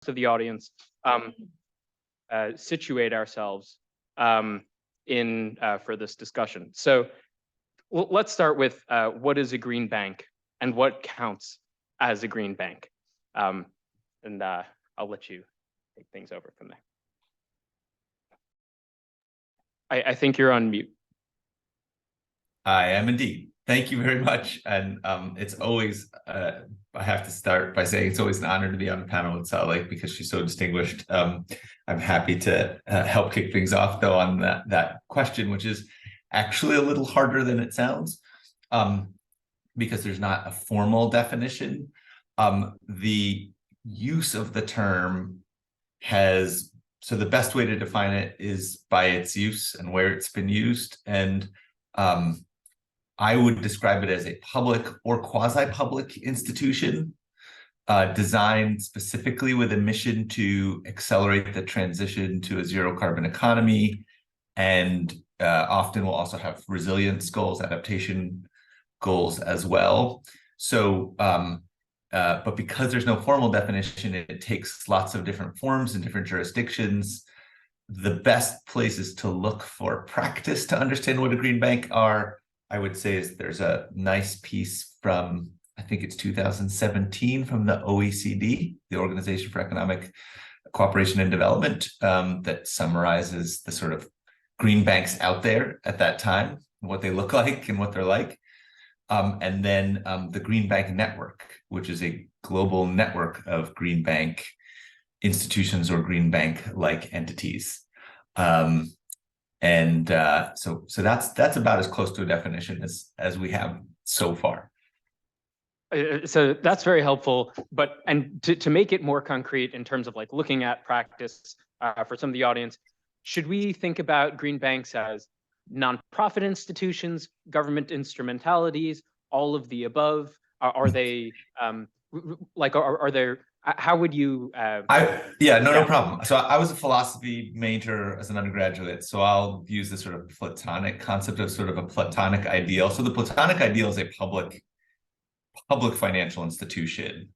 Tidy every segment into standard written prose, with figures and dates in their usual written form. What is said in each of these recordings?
of the audience situate ourselves for this discussion. So let's start with what is a green bank and what counts as a green bank. And I'll let you take things over from there. I think you're on mute. I am indeed. Thank you very much. And it's always, I have to start by saying it's always an honor to be on a panel with Saule because she's so distinguished. I'm happy to help kick things off though on that question, which is actually a little harder than it sounds because there's not a formal definition. The use of the term so the best way to define it is by its use and where it's been used. And I would describe it as a public or quasi-public institution designed specifically with a mission to accelerate the transition to a zero carbon economy, and often will also have resilience goals, adaptation goals as well. So, but because there's no formal definition, it takes lots of different forms in different jurisdictions. The best places to look for practice to understand what a green bank are, I would say, is there's a nice piece from, I think it's 2017, from the OECD, the Organization for Economic Cooperation and Development, that summarizes the sort of green banks out there at that time, what they look like and what they're like. And then the Green Bank Network, which is a global network of green bank institutions or green bank-like entities. So that's about as close to a definition as we have so far. So that's very helpful, and to make it more concrete in terms of like looking at practice for some of the audience, should we think about green banks as nonprofit institutions, government instrumentalities, all of the above? Are they are there? How would you? No problem. So I was a philosophy major as an undergraduate, so I'll use the sort of Platonic concept of sort of a Platonic ideal. So the Platonic ideal is a public financial institution,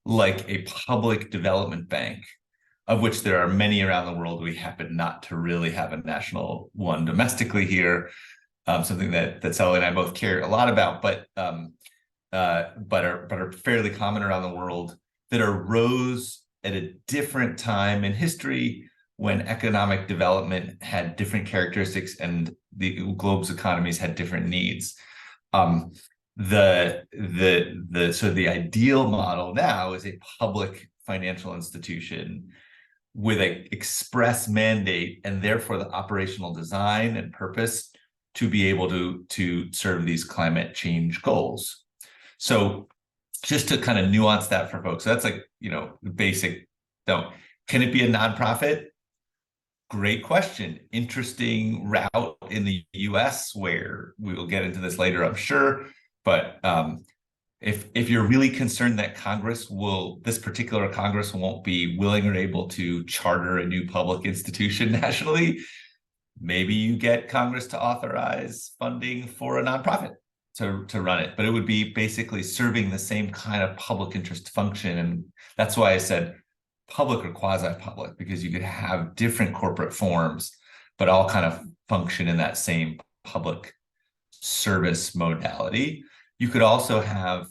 like a public development bank, of which there are many around the world. We happen not to really have a national one domestically here, something that Saule and I both care a lot about, but are fairly common around the world, that arose at a different time in history when economic development had different characteristics and the globe's economies had different needs. The ideal model now is a public financial institution with an express mandate and therefore the operational design and purpose to be able to serve these climate change goals. So just to kind of nuance that for folks, so that's like, basic. Can it be a nonprofit? Great question. Interesting route in the US, where we will get into this later, I'm sure. But if you're really concerned that this particular Congress won't be willing or able to charter a new public institution nationally, maybe you get Congress to authorize funding for a nonprofit to run it. But it would be basically serving the same kind of public interest function. And that's why I said public or quasi-public, because you could have different corporate forms, but all kind of function in that same public service modality. You could also have,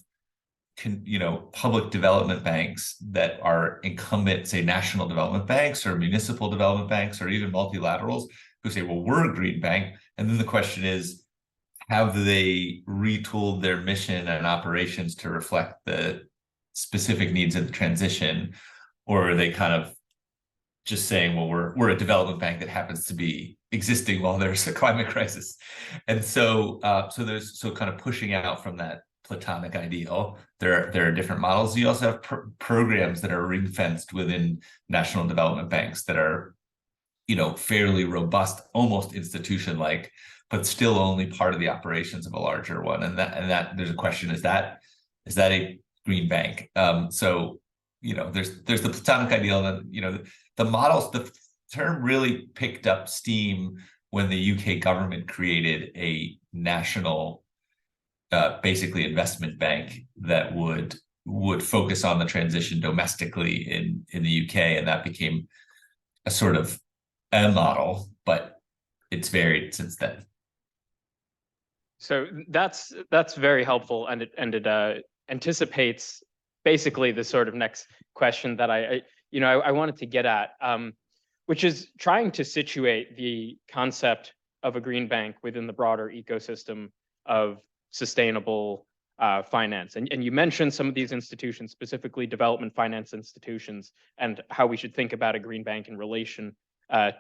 public development banks that are incumbent, say, national development banks or municipal development banks or even multilaterals who say, well, we're a green bank. And then the question is, have they retooled their mission and operations to reflect the specific needs of the transition? Or are they kind of just saying, well, we're a development bank that happens to be existing while there's a climate crisis? And so kind of pushing out from that Platonic ideal, there are different models. You also have programs that are ring-fenced within national development banks that are, fairly robust, almost institution-like, but still only part of the operations of a larger one. And that there's a question: is that a green bank? There's the Platonic ideal, and the models. The term really picked up steam when the UK government created a national, basically investment bank that would would focus on the transition domestically in the UK, and that became a sort of a model, but it's varied since then. So that's very helpful, and it anticipates basically the sort of next question that I wanted to get at, which is trying to situate the concept of a green bank within the broader ecosystem of sustainable finance. And you mentioned some of these institutions, specifically development finance institutions, and how we should think about a green bank in relation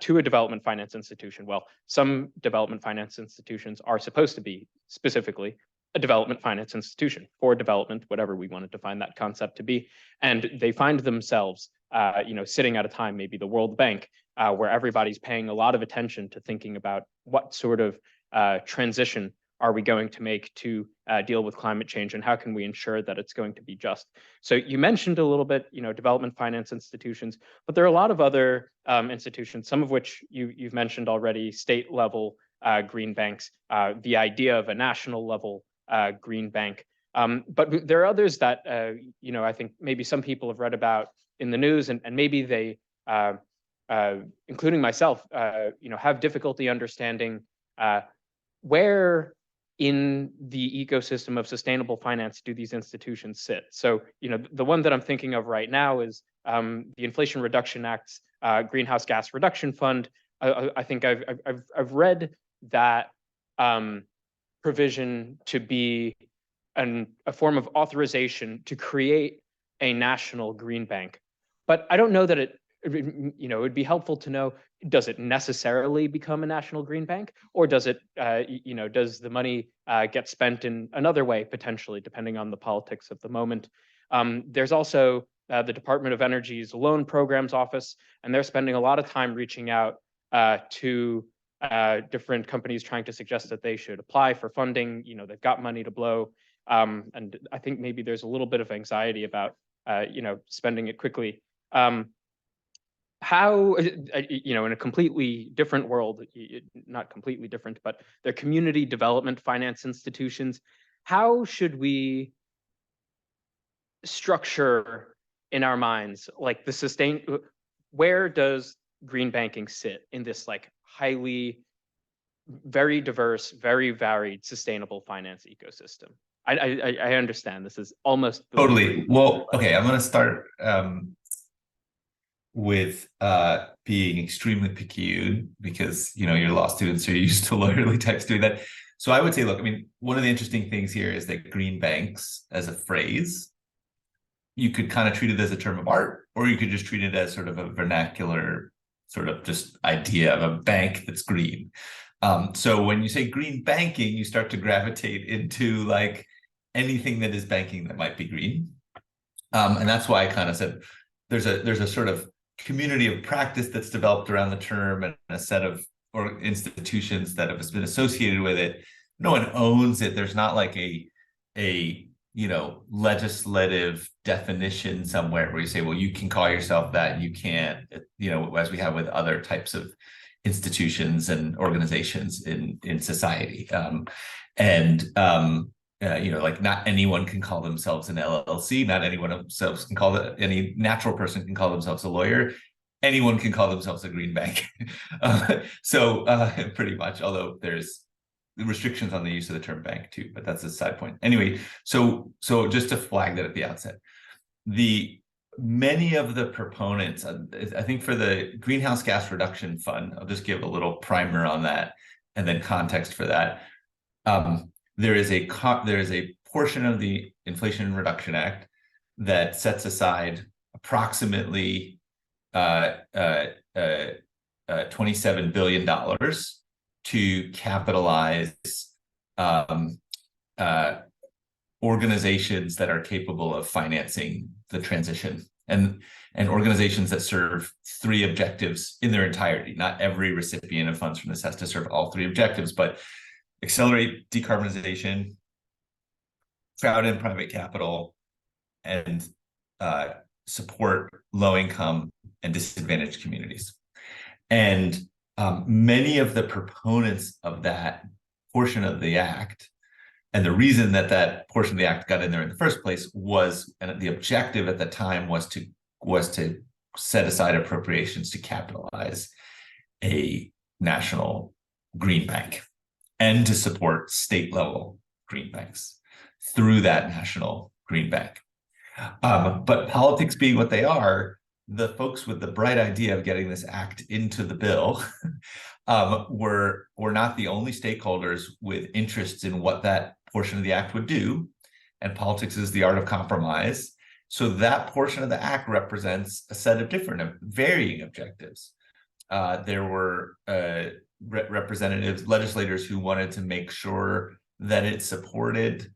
to a development finance institution. Well, some development finance institutions are supposed to be specifically a development finance institution for development, whatever we want to define that concept to be. And they find themselves, sitting at a time, maybe the World Bank, where everybody's paying a lot of attention to thinking about what sort of transition are we going to make to deal with climate change, and how can we ensure that it's going to be just? So you mentioned a little bit, development finance institutions, but there are a lot of other institutions, some of which you've mentioned already, state level green banks, the idea of a national level green bank. But there are others that, I think maybe some people have read about in the news, and maybe they, including myself, have difficulty understanding where in the ecosystem of sustainable finance do these institutions sit? So, the one that I'm thinking of right now is the Inflation Reduction Act's Greenhouse Gas Reduction Fund. I think I've read that provision to be a form of authorization to create a national green bank, but I don't know that it would be helpful to know, does it necessarily become a national green bank, or does it, does the money get spent in another way, potentially, depending on the politics of the moment? There's also the Department of Energy's Loan Programs Office, and they're spending a lot of time reaching out to different companies trying to suggest that they should apply for funding. They've got money to blow. And I think maybe there's a little bit of anxiety about, spending it quickly. How, in a completely different world, not completely different, but they're community development finance institutions. How should we structure in our minds, like where does green banking sit in this highly, very diverse, very varied, sustainable finance ecosystem? I understand this is almost totally. Well, okay, I'm going to start with being extremely picayune, because your law students are used to lawyerly types doing that. So I would say, look, one of the interesting things here is that green banks as a phrase, you could kind of treat it as a term of art, or you could just treat it as sort of a vernacular sort of just idea of a bank that's green. So when you say green banking, you start to gravitate into anything that is banking that might be green. And that's why I kind of said there's a sort of community of practice that's developed around the term, and a set of institutions that have been associated with it. No one owns it. There's not a legislative definition somewhere where you say, well, you can call yourself that and you can't, as we have with other types of institutions and organizations in society. Not anyone can call themselves an LLC. Not anyone themselves can call it. Any natural person can call themselves a lawyer. Anyone can call themselves a green bank. So pretty much, although there's restrictions on the use of the term bank too, but that's a side point. Anyway, so just to flag that at the outset, many of the proponents, I think for the Greenhouse Gas Reduction Fund, I'll just give a little primer on that and then context for that. There is a portion of the Inflation Reduction Act that sets aside approximately $27 billion to capitalize organizations that are capable of financing the transition, and organizations that serve three objectives in their entirety. Not every recipient of funds from this has to serve all three objectives, but accelerate decarbonization, crowd in private capital, and support low-income and disadvantaged communities. And many of the proponents of that portion of the act And the reason that that portion of the act got in there in the first place was, and the objective at the time was to set aside appropriations to capitalize a national green bank and to support state level green banks through that national green bank. But politics being what they are, the folks with the bright idea of getting this act into the bill were not the only stakeholders with interests in what that portion of the act would do. And politics is the art of compromise. So that portion of the act represents a set of different, varying objectives. There were representatives, legislators who wanted to make sure that it supported,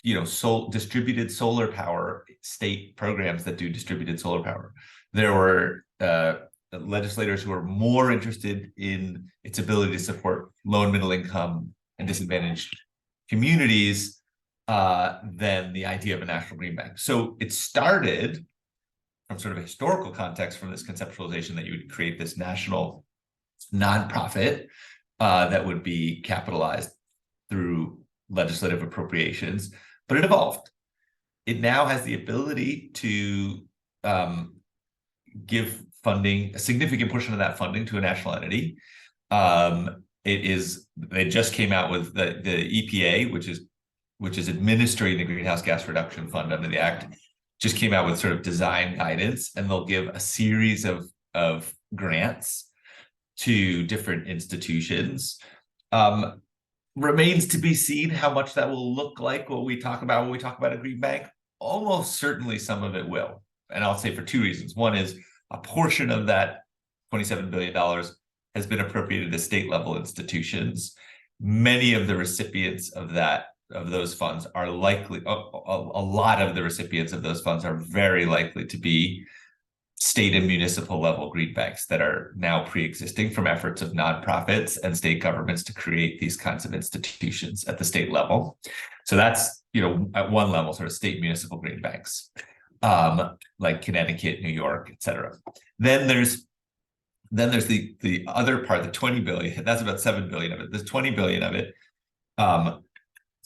distributed solar power, state programs that do distributed solar power. There were legislators who were more interested in its ability to support low and middle income and disadvantaged communities than the idea of a national green bank. So it started from sort of a historical context, from this conceptualization that you would create this national nonprofit that would be capitalized through legislative appropriations, but it evolved. It now has the ability to give funding, a significant portion of that funding, to a national entity. They just came out with the EPA, which is administering the Greenhouse Gas Reduction Fund under the Act, just came out with sort of design guidance, and they'll give a series of grants to different institutions. Remains to be seen how much that will look like what we talk about when we talk about a green bank. Almost certainly some of it will. And I'll say for two reasons. One is a portion of that $27 billion has been appropriated to state level institutions. Many of the recipients of those funds are likely, a lot of the recipients of those funds are very likely to be state and municipal level green banks that are now pre-existing from efforts of nonprofits and state governments to create these kinds of institutions at the state level. So that's, at one level, sort of state municipal green banks, like Connecticut, New York, et cetera. Then there's the other part, the 20 billion, that's about 7 billion of it. There's 20 billion of it.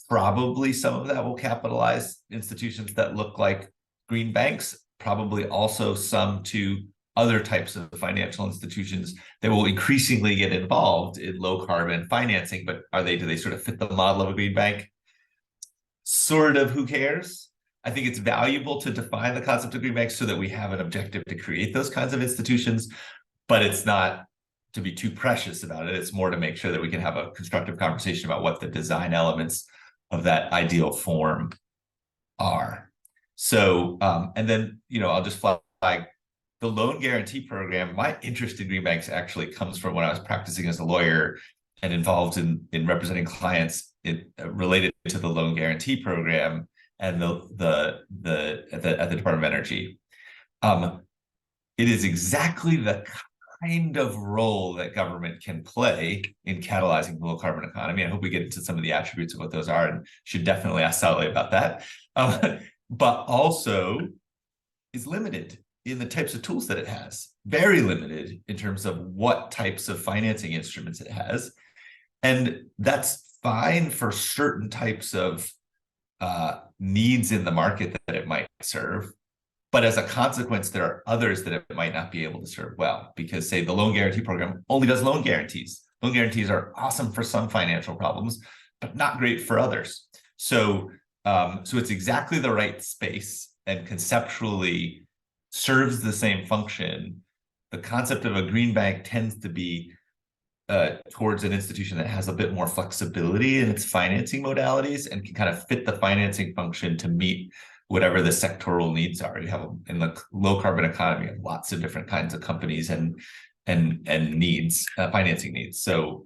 Probably some of that will capitalize institutions that look like green banks, probably also some to other types of financial institutions that will increasingly get involved in low carbon financing. But do they sort of fit the model of a green bank? Sort of, who cares? I think it's valuable to define the concept of green banks so that we have an objective to create those kinds of institutions, but it's not to be too precious about it. It's more to make sure that we can have a constructive conversation about what the design elements of that ideal form are. So, and then, I'll just flag the loan guarantee program. My interest in green banks actually comes from when I was practicing as a lawyer and involved in representing clients related to the loan guarantee program and at the Department of Energy. It is exactly the kind of role that government can play in catalyzing the low carbon economy. I hope we get into some of the attributes of what those are, and should definitely ask Saule about that. But also is limited in the types of tools that it has, very limited in terms of what types of financing instruments it has. And that's fine for certain types of needs in the market that it might serve. But as a consequence, there are others that it might not be able to serve well, because, say, the loan guarantee program only does loan guarantees. Loan guarantees are awesome for some financial problems, but not great for others. So it's exactly the right space and conceptually serves the same function. The concept of a green bank tends to be towards an institution that has a bit more flexibility in its financing modalities and can kind of fit the financing function to meet whatever the sectoral needs are. You have, in the low carbon economy, lots of different kinds of companies and needs, financing needs. So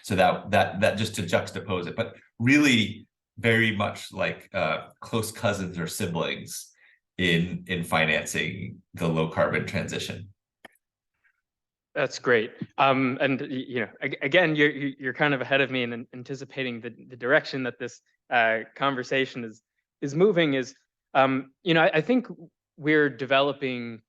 that just to juxtapose it, but really very much like close cousins or siblings in financing the low carbon transition. That's great. And again, you're kind of ahead of me in anticipating the direction that this conversation is moving. I think we're developing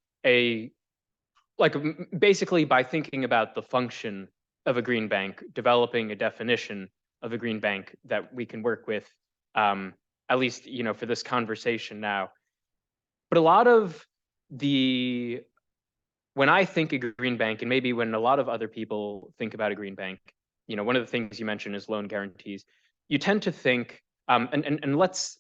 basically by thinking about the function of a green bank, developing a definition of a green bank that we can work with, at least, for this conversation now. But a lot of when I think a green bank, and maybe when a lot of other people think about a green bank, one of the things you mentioned is loan guarantees. You tend to think, and let's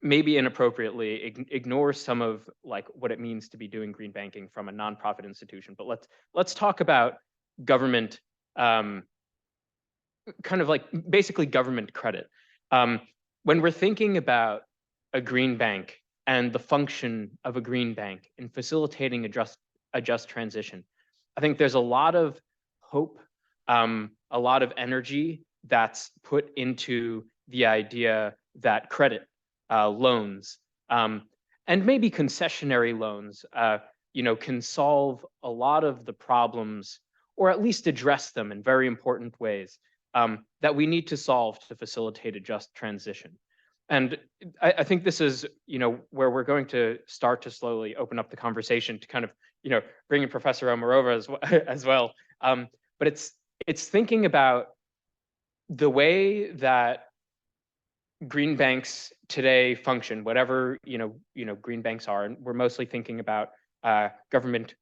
maybe inappropriately ignore some of like what it means to be doing green banking from a nonprofit institution, but let's talk about government, kind of like basically government credit. When we're thinking about a green bank and the function of a green bank in facilitating a just transition, I think there's a lot of hope, a lot of energy that's put into the idea that credit, loans, and maybe concessionary loans, can solve a lot of the problems, or at least address them in very important ways, that we need to solve to facilitate a just transition. And I think this is, where we're going to start to slowly open up the conversation to kind of, bring in Professor Omarova as well. But it's thinking about the way that green banks today function, whatever green banks are, and we're mostly thinking about government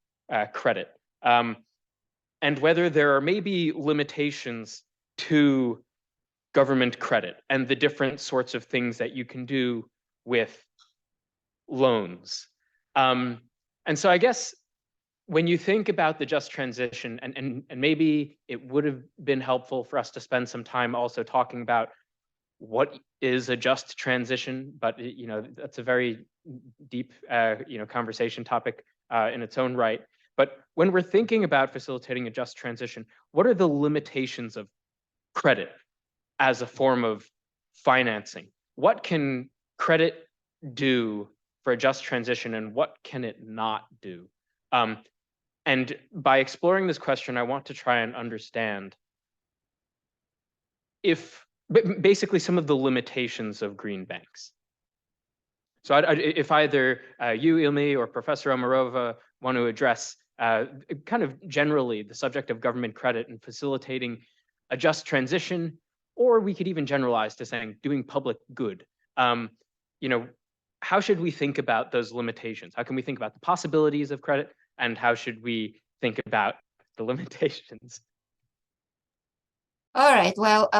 credit, and whether there are maybe limitations to government credit and the different sorts of things that you can do with loans. And so I guess when you think about the just transition, and maybe it would have been helpful for us to spend some time also talking about what is a just transition, but that's a very deep conversation topic in its own right. But when we're thinking about facilitating a just transition, what are the limitations of credit as a form of financing? What can credit do for a just transition, and what can it not do? And by exploring this question, I want to try and understand basically some of the limitations of green banks. So if either you, Ilmi, or Professor Omarova want to address kind of generally the subject of government credit and facilitating a just transition, or we could even generalize to saying doing public good. How should we think about those limitations? How can we think about the possibilities of credit, and how should we think about the limitations? All right, well,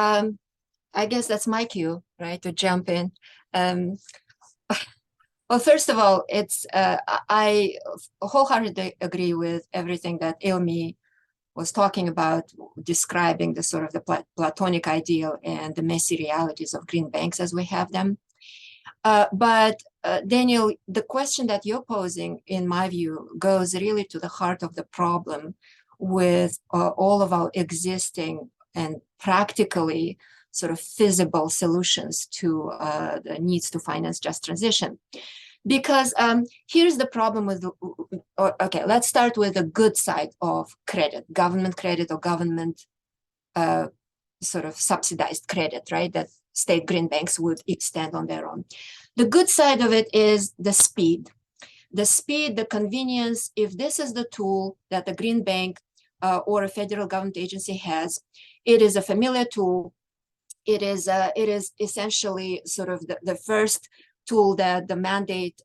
I guess that's my cue, right, to jump in. Well, first of all, I wholeheartedly agree with everything that Ilmi was talking about, describing the sort of the Platonic ideal and the messy realities of green banks as we have them. But Daniel, the question that you're posing, in my view, goes really to the heart of the problem with all of our existing and practically sort of feasible solutions to the needs to finance just transition. Because here's the problem with okay, let's start with the good side of credit, government credit or government sort of subsidized credit, right, that state green banks would extend on their own. The good side of it is the speed, the convenience. If this is the tool that a green bank or a federal government agency has, it is a familiar tool. It is essentially sort of the first tool that the mandate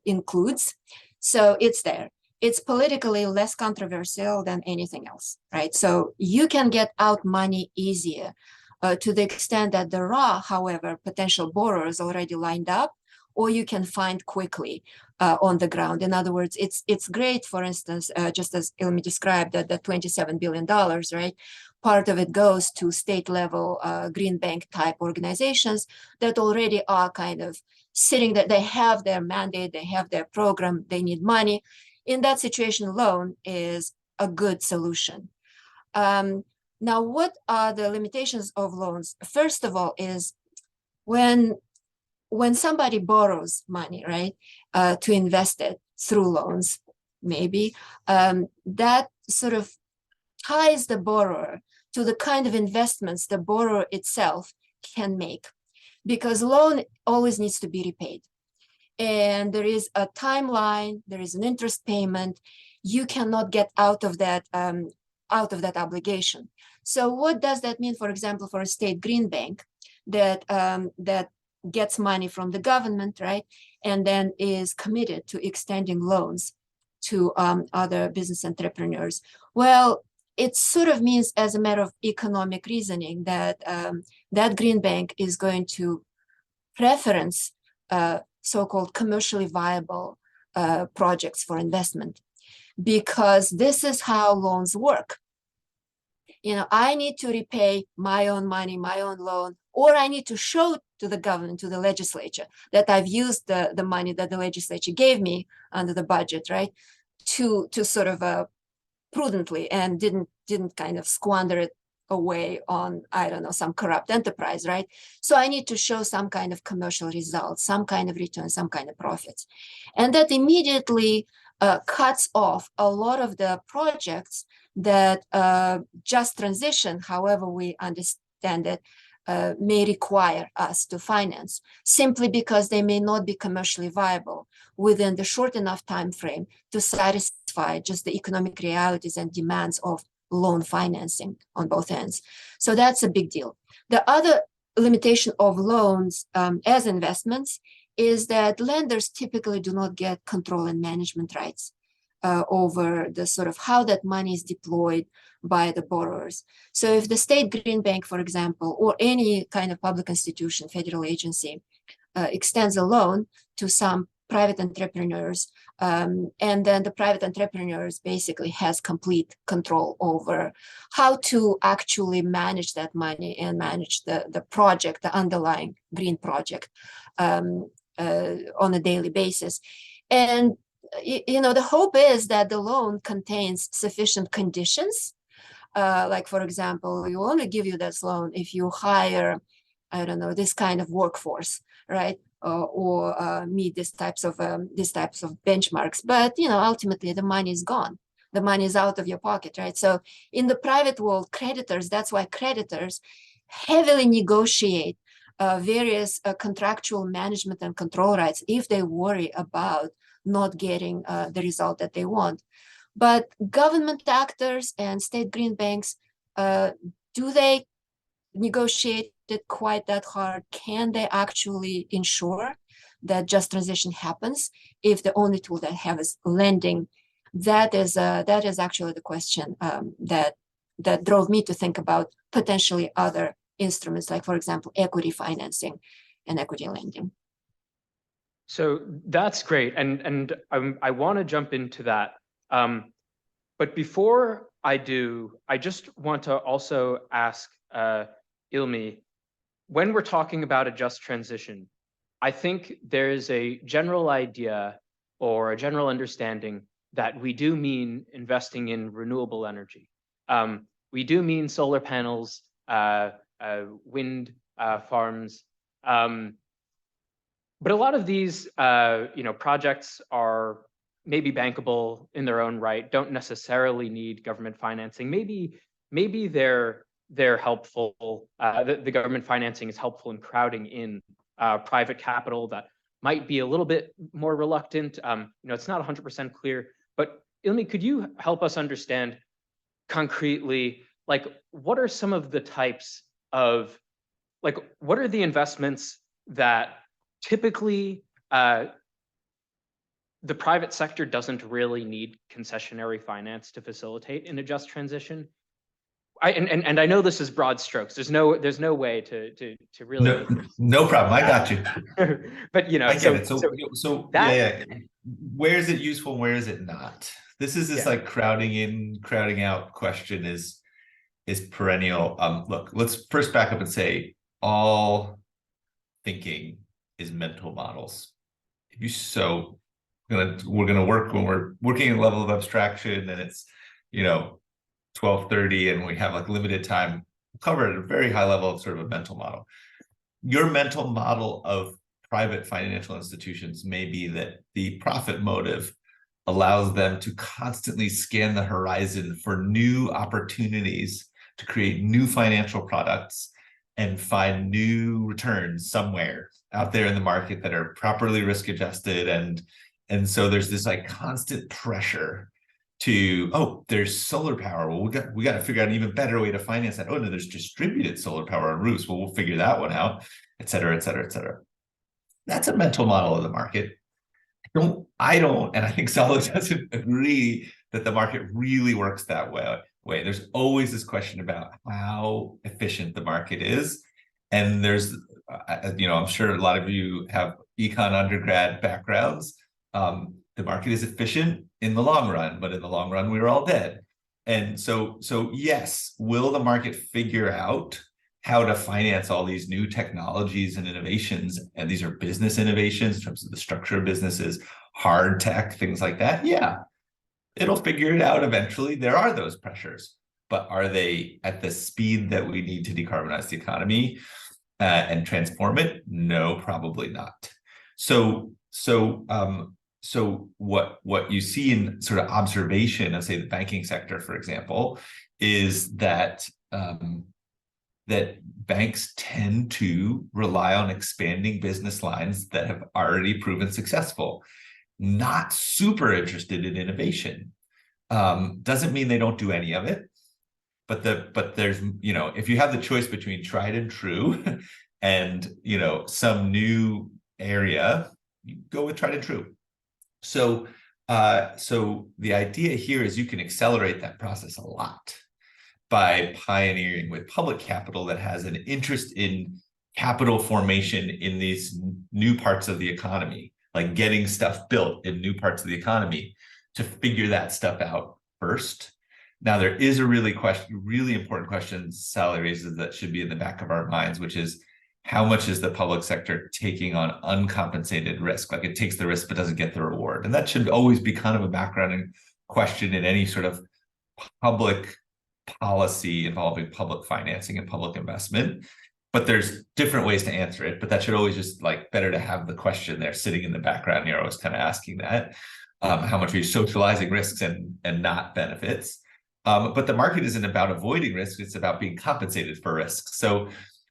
includes. So it's there. It's politically less controversial than anything else, right? So you can get out money easier to the extent that there are, however, potential borrowers already lined up, or you can find quickly on the ground. In other words, it's great, for instance, just as Ilmi described, that the $27 billion, right? Part of it goes to state level green bank type organizations that already are kind of sitting there. They have their mandate, they have their program, they need money. In that situation, loan is a good solution. Now, what are the limitations of loans? First of all, is when somebody borrows money, right, to invest it through loans, maybe, that sort of ties the borrower to the kind of investments the borrower itself can make, because loan always needs to be repaid. And there is a timeline, there is an interest payment. You cannot get out of that out of that obligation. So what does that mean, for example, for a state green bank that that gets money from the government, right, and then is committed to extending loans to other business entrepreneurs? Well, it sort of means, as a matter of economic reasoning, that that green bank is going to preference so-called commercially viable projects for investment, because this is how loans work. You know, I need to repay my own money, my own loan, or I need to show to the government, to the legislature, that I've used the money that the legislature gave me under the budget, right, to sort of prudently, and didn't kind of squander it away on, I don't know, some corrupt enterprise, right? So I need to show some kind of commercial results, some kind of return, some kind of profits. And that immediately cuts off a lot of the projects that just transition, however we understand it, may require us to finance, simply because they may not be commercially viable within the short enough time frame to satisfy just the economic realities and demands of loan financing on both ends. So that's a big deal. The other limitation of loans as investments is that lenders typically do not get control and management rights over the sort of how that money is deployed by the borrowers. So if the state green bank, for example, or any kind of public institution, federal agency, extends a loan to some private entrepreneurs, and then the private entrepreneurs basically has complete control over how to actually manage that money and manage the project, the underlying green project, on a daily basis. And you know, the hope is that the loan contains sufficient conditions. Like, for example, we only give you this loan if you hire, I don't know, this kind of workforce, right? Or meet these types of benchmarks. But you know, ultimately, the money is gone. The money is out of your pocket, right? So in the private world, creditors, that's why creditors heavily negotiate various contractual management and control rights if they worry about not getting the result that they want. But government actors and state green banks, do they negotiate it quite that hard? Can they actually ensure that just transition happens if the only tool they have is lending? That is actually the question that drove me to think about potentially other instruments, like, for example, equity financing and equity lending. So that's great, and I want to jump into that. But before I do, I just want to also ask Ilmi, when we're talking about a just transition, I think there is a general idea or a general understanding that we do mean investing in renewable energy. We do mean solar panels, wind farms. But a lot of these projects are maybe bankable in their own right, don't necessarily need government financing. Maybe they're helpful. The government financing is helpful in crowding in private capital that might be a little bit more reluctant. It's not 100% clear. But Ilmi, could you help us understand concretely, like, what are some of the types of, like, what are the investments that typically the private sector doesn't really need concessionary finance to facilitate in a just transition? And I know this is broad strokes. There's no way to really. No problem. I got you. But I get it. So that, yeah. Where is it useful and where is it not? This is this like crowding in, crowding out question is perennial. Look, let's first back up and say all thinking is mental models. We're gonna work when we're working in a level of abstraction and it's 12:30 and we have like limited time. We'll cover it at a very high level of sort of a mental model. Your mental model of private financial institutions may be that the profit motive allows them to constantly scan the horizon for new opportunities to create new financial products and find new returns somewhere out there in the market that are properly risk adjusted. And so there's this like constant pressure to, oh, there's solar power. Well, we got to figure out an even better way to finance that. Oh no, there's distributed solar power on roofs. Well, we'll figure that one out, et cetera, et cetera, et cetera. That's a mental model of the market. I don't, and I think Saule doesn't agree that the market really works that way. There's always this question about how efficient the market is. And there's, I'm sure a lot of you have econ undergrad backgrounds. The market is efficient in the long run, but in the long run, we're all dead. And so yes, will the market figure out how to finance all these new technologies and innovations? And these are business innovations in terms of the structure of businesses, hard tech, things like that. Yeah, it'll figure it out eventually. There are those pressures, but are they at the speed that we need to decarbonize the economy and transform it? No, probably not. So what you see in sort of observation of, say, the banking sector, for example, is that that banks tend to rely on expanding business lines that have already proven successful, not super interested in innovation. Doesn't mean they don't do any of it, but there's, if you have the choice between tried and true and, some new area, you go with tried and true. So the idea here is you can accelerate that process a lot by pioneering with public capital that has an interest in capital formation in these new parts of the economy, like getting stuff built in new parts of the economy, to figure that stuff out first. Now, there is a really important question Saule raises that should be in the back of our minds, which is, how much is the public sector taking on uncompensated risk? Like, it takes the risk but doesn't get the reward. And that should always be kind of a background question in any sort of public policy involving public financing and public investment. But there's different ways to answer it, but that should always just, like, better to have the question there sitting in the background. You're always kind of asking that. How much are you socializing risks and not benefits? But the market isn't about avoiding risk, it's about being compensated for risk. So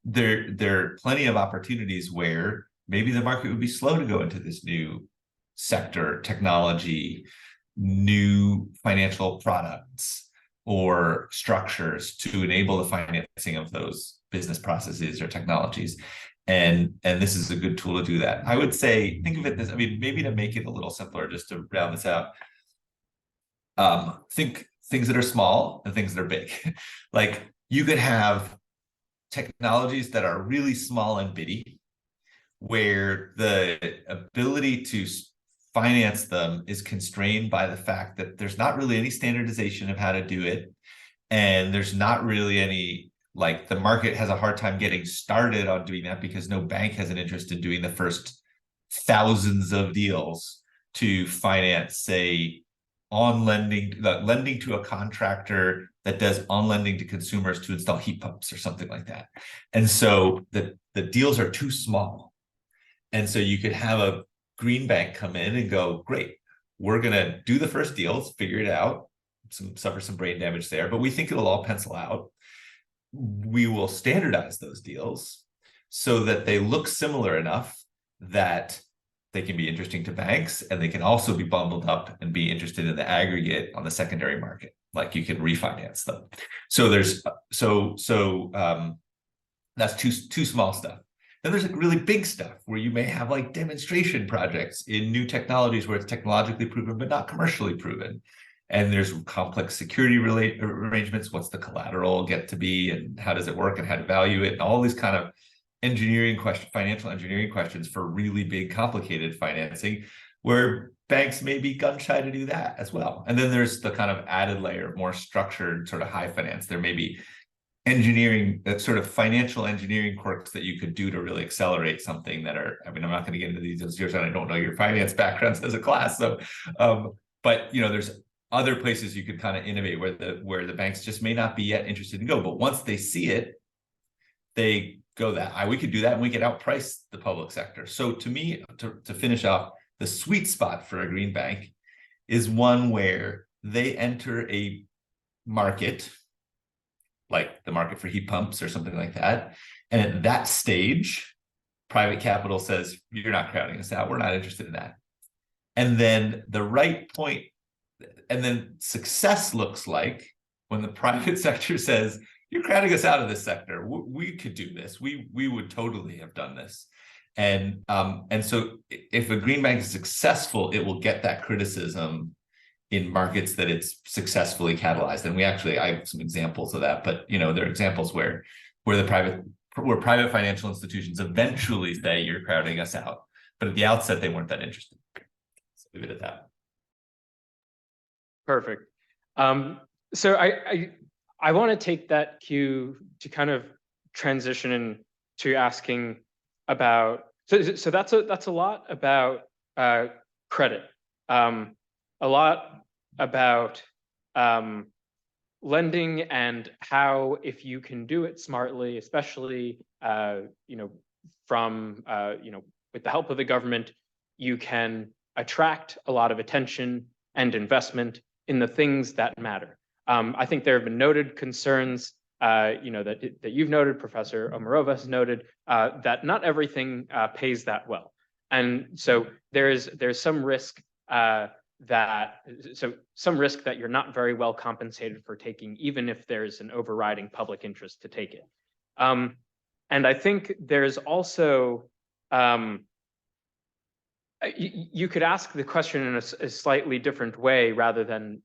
there are plenty of opportunities where maybe the market would be slow to go into this new sector, technology, new financial products or structures to enable the financing of those business processes or technologies. And this is a good tool to do that. I would say, think of it this, maybe to make it a little simpler, just to round this out, think things that are small and things that are big. Like, you could have technologies that are really small and bitty, where the ability to finance them is constrained by the fact that there's not really any standardization of how to do it. And there's not really any, like, the market has a hard time getting started on doing that because no bank has an interest in doing the first thousands of deals to finance, say, lending to a contractor that does on lending to consumers to install heat pumps or something like that. And so the deals are too small. And so you could have a green bank come in and go, great, we're going to do the first deals, figure it out, suffer some brain damage there, but we think it'll all pencil out. We will standardize those deals so that they look similar enough that they can be interesting to banks, and they can also be bundled up and be interested in the aggregate on the secondary market. Like, you can refinance them. So there's that's too small stuff. Then there's, like, really big stuff where you may have, like, demonstration projects in new technologies where it's technologically proven but not commercially proven. And there's complex security arrangements. What's the collateral get to be, and how does it work, and how to value it, and all these kind of financial engineering questions for really big, complicated financing, where banks may be gun shy to do that as well. And then there's the kind of added layer of more structured sort of high finance. There may be engineering, sort of financial engineering quirks that you could do to really accelerate something that are, I'm not going to get into these details, and I don't know your finance backgrounds as a class. So, but there's other places you could kind of innovate where the banks just may not be yet interested to go. But once they see it, they go that we could do that, and we could outprice the public sector. So to me, to finish off, the sweet spot for a green bank is one where they enter a market, like the market for heat pumps or something like that. And at that stage, private capital says, you're not crowding us out. We're not interested in that. And then the right point And then success looks like when the private sector says, you're crowding us out of this sector. We could do this. We would totally have done this. And so if a green bank is successful, it will get that criticism in markets that it's successfully catalyzed. And I have some examples of that, but there are examples where private financial institutions eventually say you're crowding us out. But at the outset, they weren't that interested. So leave it at that. Perfect. So I want to take that cue to kind of transition into asking about, so that's a lot about credit, a lot about lending and how, if you can do it smartly, especially from with the help of the government, you can attract a lot of attention and investment in the things that matter. I think there have been noted concerns, that you've noted, Professor Omarova has noted, that not everything pays that well, and so there's some risk that you're not very well compensated for taking, even if there's an overriding public interest to take it. And I think there's also you could ask the question in a slightly different way, rather than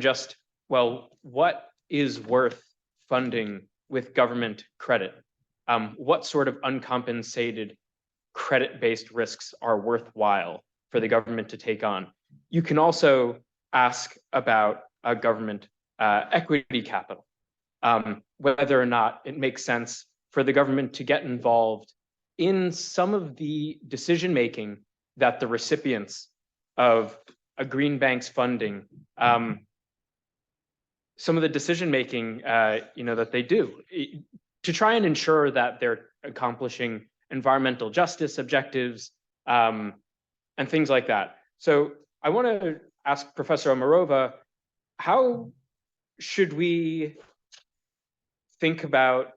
just, well, what is worth funding with government credit? What sort of uncompensated credit-based risks are worthwhile for the government to take on? You can also ask about a government equity capital, whether or not it makes sense for the government to get involved in some of the decision-making that the recipients of a green bank's funding, some of the decision-making, that they do, to try and ensure that they're accomplishing environmental justice objectives, and things like that. So I want to ask Professor Omarova, how should we think about,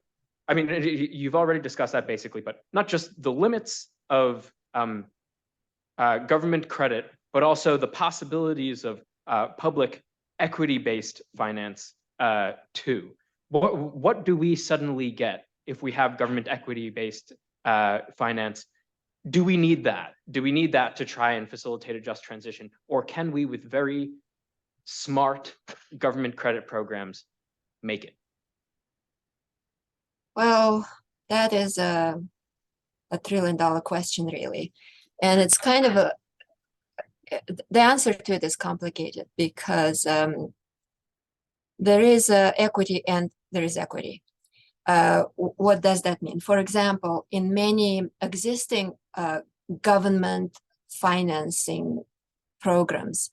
I mean, you've already discussed that basically, but not just the limits of government credit, but also the possibilities of public equity-based finance too. What do we suddenly get if we have government equity-based finance? Do we need that? Do we need that to try and facilitate a just transition? Or can we, with very smart government credit programs, make it? Well, that is a $1 trillion question, really. And it's kind of the answer to it is complicated, because there is equity and there is equity. What does that mean? For example, in many existing government financing programs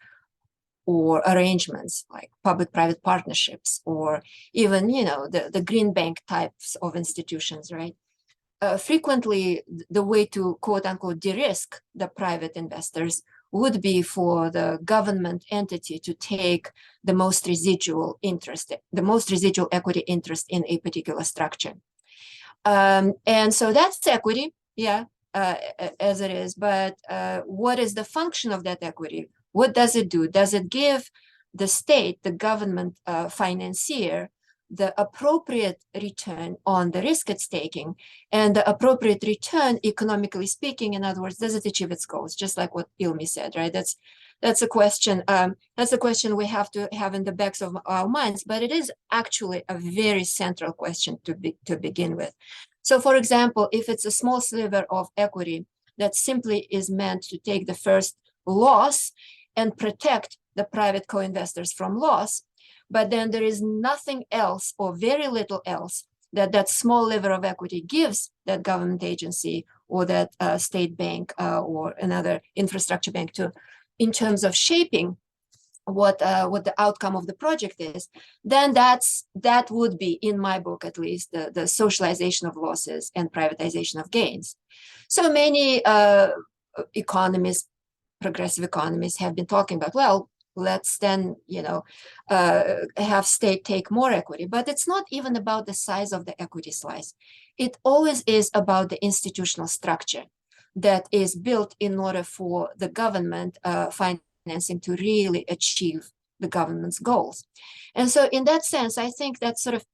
or arrangements like public-private partnerships, or even, the green bank types of institutions, right? Frequently, the way to quote unquote de-risk the private investors would be for the government entity to take the most residual interest, the most residual equity interest in a particular structure. And so that's equity, as it is. But what is the function of that equity? What does it do? Does it give the state, the government financier, the appropriate return on the risk it's taking, and the appropriate return, economically speaking? In other words, does it achieve its goals? Just like what Ilmi said, right? That's a question. That's a question we have to have in the backs of our minds, but it is actually a very central question to begin with. So, for example, if it's a small sliver of equity that simply is meant to take the first loss and protect the private co-investors from loss, but then there is nothing else or very little else that small sliver of equity gives that government agency or that state bank or another infrastructure bank to, in terms of shaping what the outcome of the project is, then that would be, in my book at least, the socialization of losses and privatization of gains. So many economists, progressive economists, have been talking about, well, let's then, have state take more equity. But it's not even about the size of the equity slice. It always is about the institutional structure that is built in order for the government financing financing to really achieve the government's goals. And so in that sense, I think that sort of,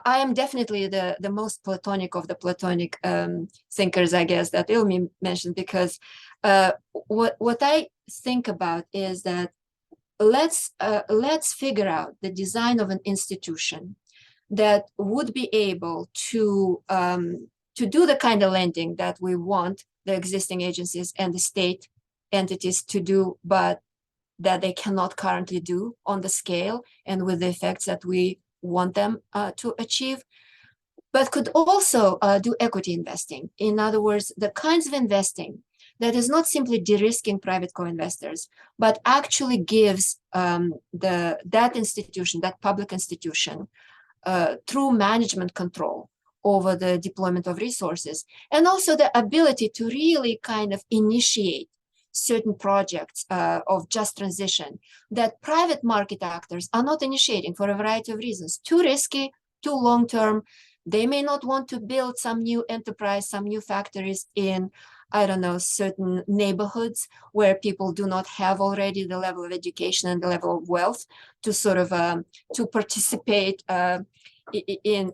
I am definitely the most Platonic of the Platonic thinkers, I guess, that Ilmi mentioned, because what I think about is that let's figure out the design of an institution that would be able to do the kind of lending that we want the existing agencies and the state entities to do, but that they cannot currently do on the scale and with the effects that we want them to achieve, but could also do equity investing. In other words, the kinds of investing that is not simply de-risking private co-investors, but actually gives that institution, that public institution, true management control over the deployment of resources, and also the ability to really kind of initiate certain projects of just transition that private market actors are not initiating for a variety of reasons. Too risky, too long-term. They may not want to build some new enterprise, some new factories in, I don't know, certain neighborhoods where people do not have already the level of education and the level of wealth to sort of to participate in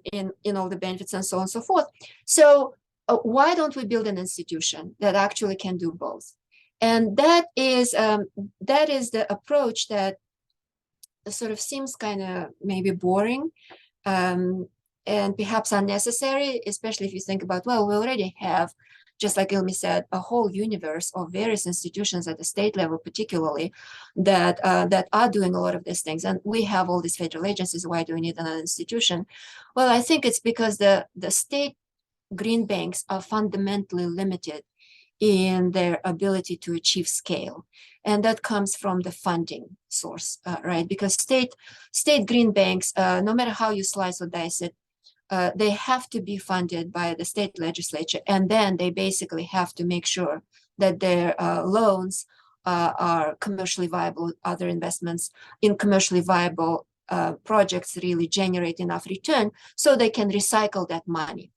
all the benefits and so on and so forth. So why don't we build an institution that actually can do both? And that is the approach that sort of seems kind of maybe boring and perhaps unnecessary, especially if you think about, well, we already have, just like Ilmi said, a whole universe of various institutions at the state level, particularly, that are doing a lot of these things. And we have all these federal agencies. Why do we need another institution? Well, I think it's because the state green banks are fundamentally limited in their ability to achieve scale. And that comes from the funding source, right? Because state green banks, no matter how you slice or dice it, they have to be funded by the state legislature, and then they basically have to make sure that their loans are commercially viable, other investments in commercially viable projects really generate enough return so they can recycle that money.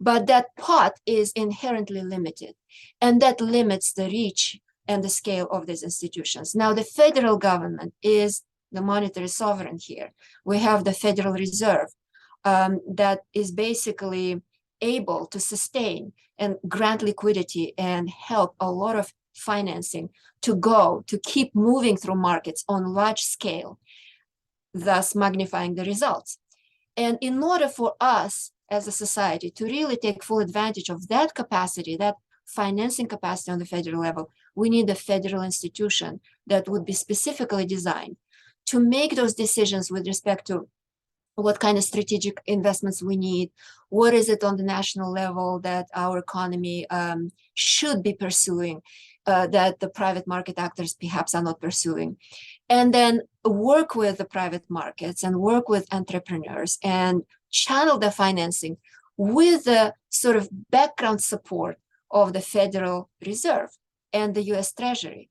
But that pot is inherently limited, and that limits the reach and the scale of these institutions. Now, the federal government is the monetary sovereign here. We have the Federal Reserve, that is basically able to sustain and grant liquidity and help a lot of financing to keep moving through markets on large scale, thus magnifying the results. And in order for us as a society to really take full advantage of that capacity, that financing capacity on the federal level, we need a federal institution that would be specifically designed to make those decisions with respect to what kind of strategic investments we need, what is it on the national level that our economy should be pursuing, that the private market actors perhaps are not pursuing, and then work with the private markets and work with entrepreneurs and channel the financing with the sort of background support of the Federal Reserve and the US Treasury.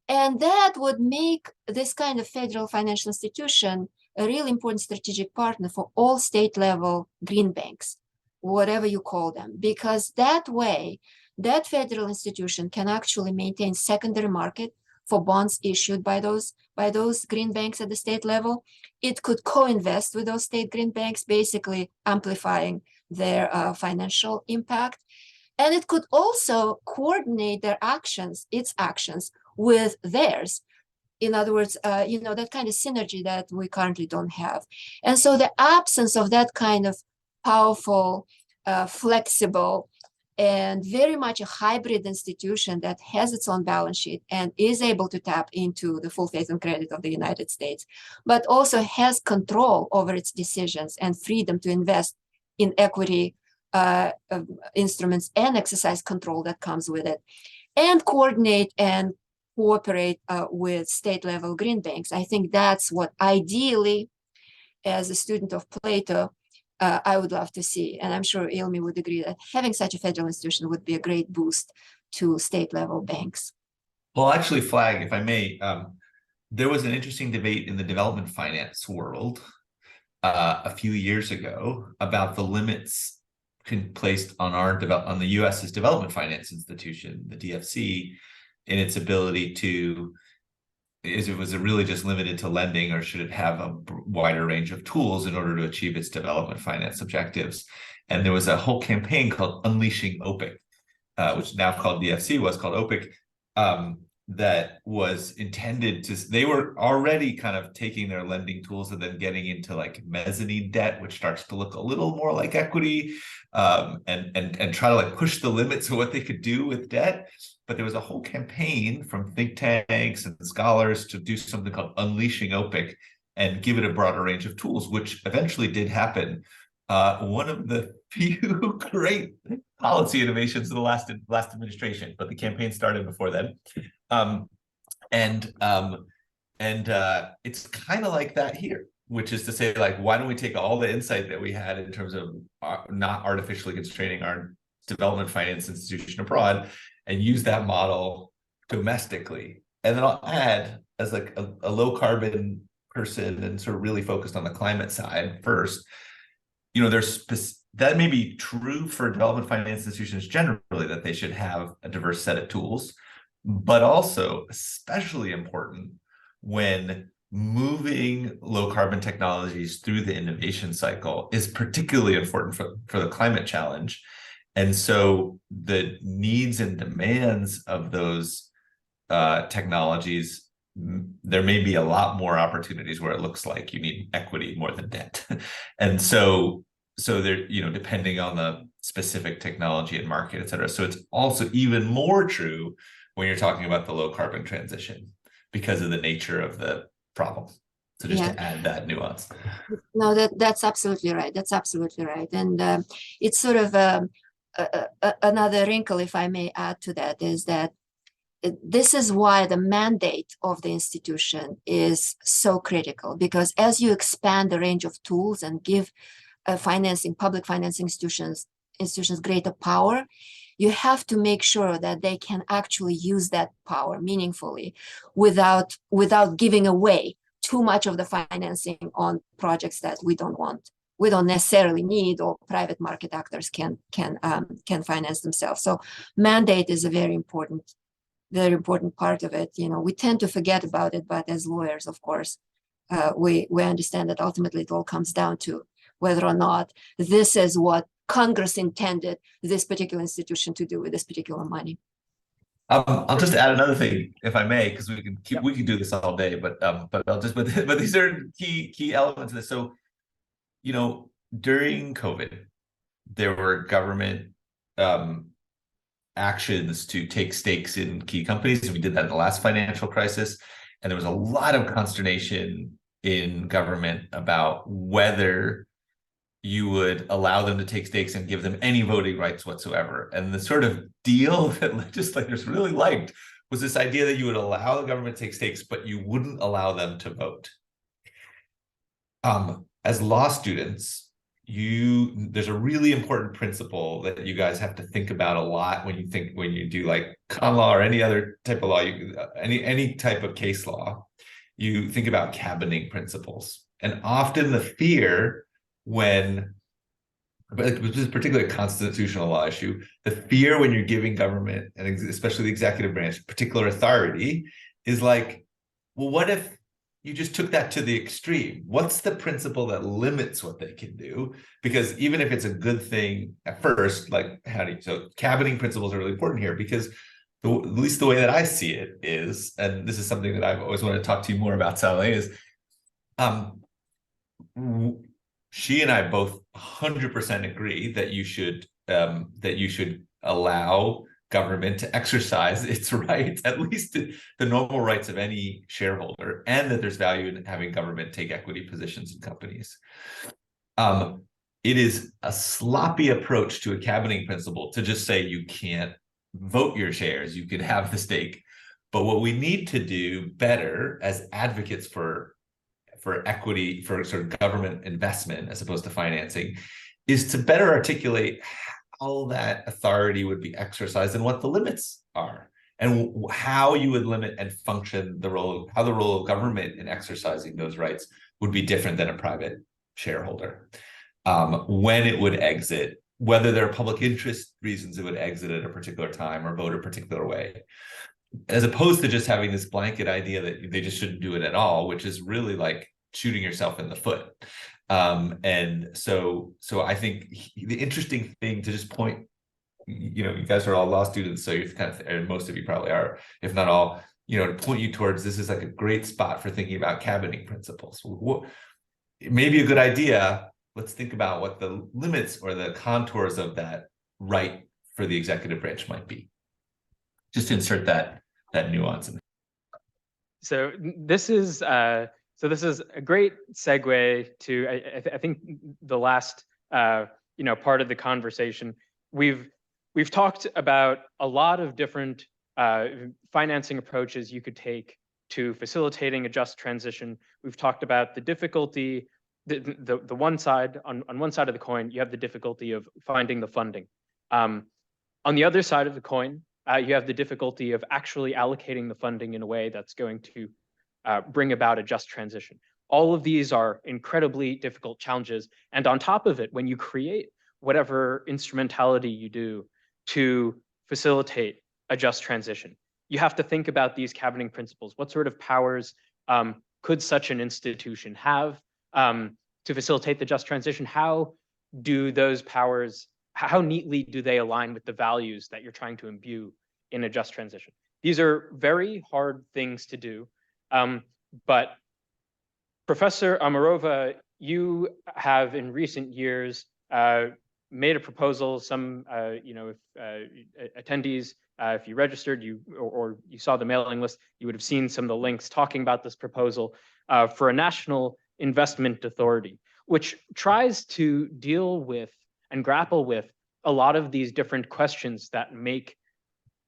And that would make this kind of federal financial institution a really important strategic partner for all state level green banks, whatever you call them, because that way, that federal institution can actually maintain secondary market for bonds issued by those green banks at the state level. It could co-invest with those state green banks, basically amplifying their financial impact. And it could also coordinate their actions, its actions, with theirs. In other words, that kind of synergy that we currently don't have. And so the absence of that kind of powerful, flexible, and very much a hybrid institution that has its own balance sheet and is able to tap into the full faith and credit of the United States, but also has control over its decisions and freedom to invest in equity instruments and exercise control that comes with it, and coordinate and cooperate with state level green banks. I think that's what ideally, as a student of Plato, I would love to see. And I'm sure Ilmi would agree that having such a federal institution would be a great boost to state level banks. Well, actually, flag, if I may, there was an interesting debate in the development finance world a few years ago about the limits placed on the US's development finance institution, the DFC, in its ability to was it really just limited to lending, or should it have a wider range of tools in order to achieve its development finance objectives? And there was a whole campaign called Unleashing OPIC, which now called DFC, was called OPIC, that was intended to, they were already kind of taking their lending tools and then getting into like mezzanine debt, which starts to look a little more like equity, and try to like push the limits of what they could do with debt. But there was a whole campaign from think tanks and scholars to do something called Unleashing OPIC and give it a broader range of tools, which eventually did happen. One of the few great policy innovations of the last administration, but the campaign started before then. It's kind of like that here, which is to say, like, why don't we take all the insight that we had in terms of not artificially constraining our development finance institution abroad and use that model domestically? And then I'll add, as like a low carbon person and sort of really focused on the climate side first, you know, that may be true for development finance institutions generally, that they should have a diverse set of tools, but also especially important when moving low carbon technologies through the innovation cycle is particularly important for the climate challenge. And so the needs and demands of those technologies, there may be a lot more opportunities where it looks like you need equity more than debt. And so there, you know, depending on the specific technology and market, et cetera. So it's also even more true when you're talking about the low carbon transition because of the nature of the problem. So just to add that nuance. No, that's absolutely right. That's absolutely right. And it's sort of another wrinkle, if I may add to that, is that this is why the mandate of the institution is so critical, because as you expand the range of tools and give public financing institutions greater power, you have to make sure that they can actually use that power meaningfully without giving away too much of the financing on projects that we don't necessarily need, or private market actors can finance themselves. So mandate is a very important part of it. You know, we tend to forget about it, but as lawyers, of course, we understand that ultimately it all comes down to whether or not this is what Congress intended this particular institution to do with this particular money. I'll just add another thing, if I may, because we can do this all day, but these are key elements of this. So, you know, during COVID, there were government actions to take stakes in key companies, and we did that in the last financial crisis. And there was a lot of consternation in government about whether you would allow them to take stakes and give them any voting rights whatsoever. And the sort of deal that legislators really liked was this idea that you would allow the government to take stakes, but you wouldn't allow them to vote. As law students, there's a really important principle that you guys have to think about a lot when you do like con law or any other type of law, any type of case law. You think about cabining principles, and often the fear but this is particularly a constitutional law issue, the fear when you're giving government, and especially the executive branch, particular authority, is like, well, what if you just took that to the extreme? What's the principle that limits what they can do? Because even if it's a good thing at first, like so cabining principles are really important here, because at least the way that I see it is, and this is something that I've always wanted to talk to you more about, Saule, is she and I both 100% agree that you should allow government to exercise its rights, at least the normal rights of any shareholder, and that there's value in having government take equity positions in companies. It is a sloppy approach to a cabining principle to just say you can't vote your shares, you can have the stake. But what we need to do better as advocates for equity, for sort of government investment as opposed to financing, is to better articulate how that authority would be exercised and what the limits are, and how you would limit and function how the role of government in exercising those rights would be different than a private shareholder. When it would exit, whether there are public interest reasons it would exit at a particular time or vote a particular way. as opposed to just having this blanket idea that they just shouldn't do it at all, which is really like shooting yourself in the foot. And so I think the interesting thing to just point, you guys are all law students, so you're kind of, and most of you probably are, if not all, to point you towards this is like a great spot for thinking about cabining principles. It may be a good idea. Let's think about what the limits or the contours of that right for the executive branch might be. Just insert that nuance in. So this is a great segue to I think the last part of the conversation. We've talked about a lot of different financing approaches you could take to facilitating a just transition. We've talked about the difficulty, the one side, on one side of the coin, you have the difficulty of finding the funding. On the other side of the coin, you have the difficulty of actually allocating the funding in a way that's going to bring about a just transition. All of these are incredibly difficult challenges. And on top of it, when you create whatever instrumentality you do to facilitate a just transition, you have to think about these cabining principles. What sort of powers could such an institution have to facilitate the just transition? How do those powers, how neatly do they align with the values that you're trying to imbue in a just transition? These are very hard things to do, but Professor Omarova, you have in recent years made a proposal. Some, if attendees, if you registered, or you saw the mailing list, you would have seen some of the links talking about this proposal for a national investment authority, which tries to deal with and grapple with a lot of these different questions that make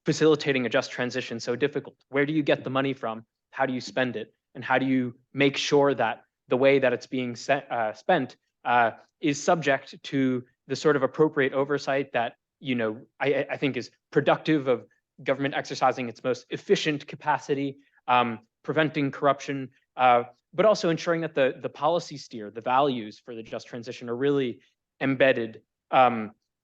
facilitating a just transition so difficult. Where do you get the money from? How do you spend it? And how do you make sure that the way that it's being spent is subject to the sort of appropriate oversight that, I think is productive of government exercising its most efficient capacity, preventing corruption, but also ensuring that the policy steer, the values for the just transition are really embedded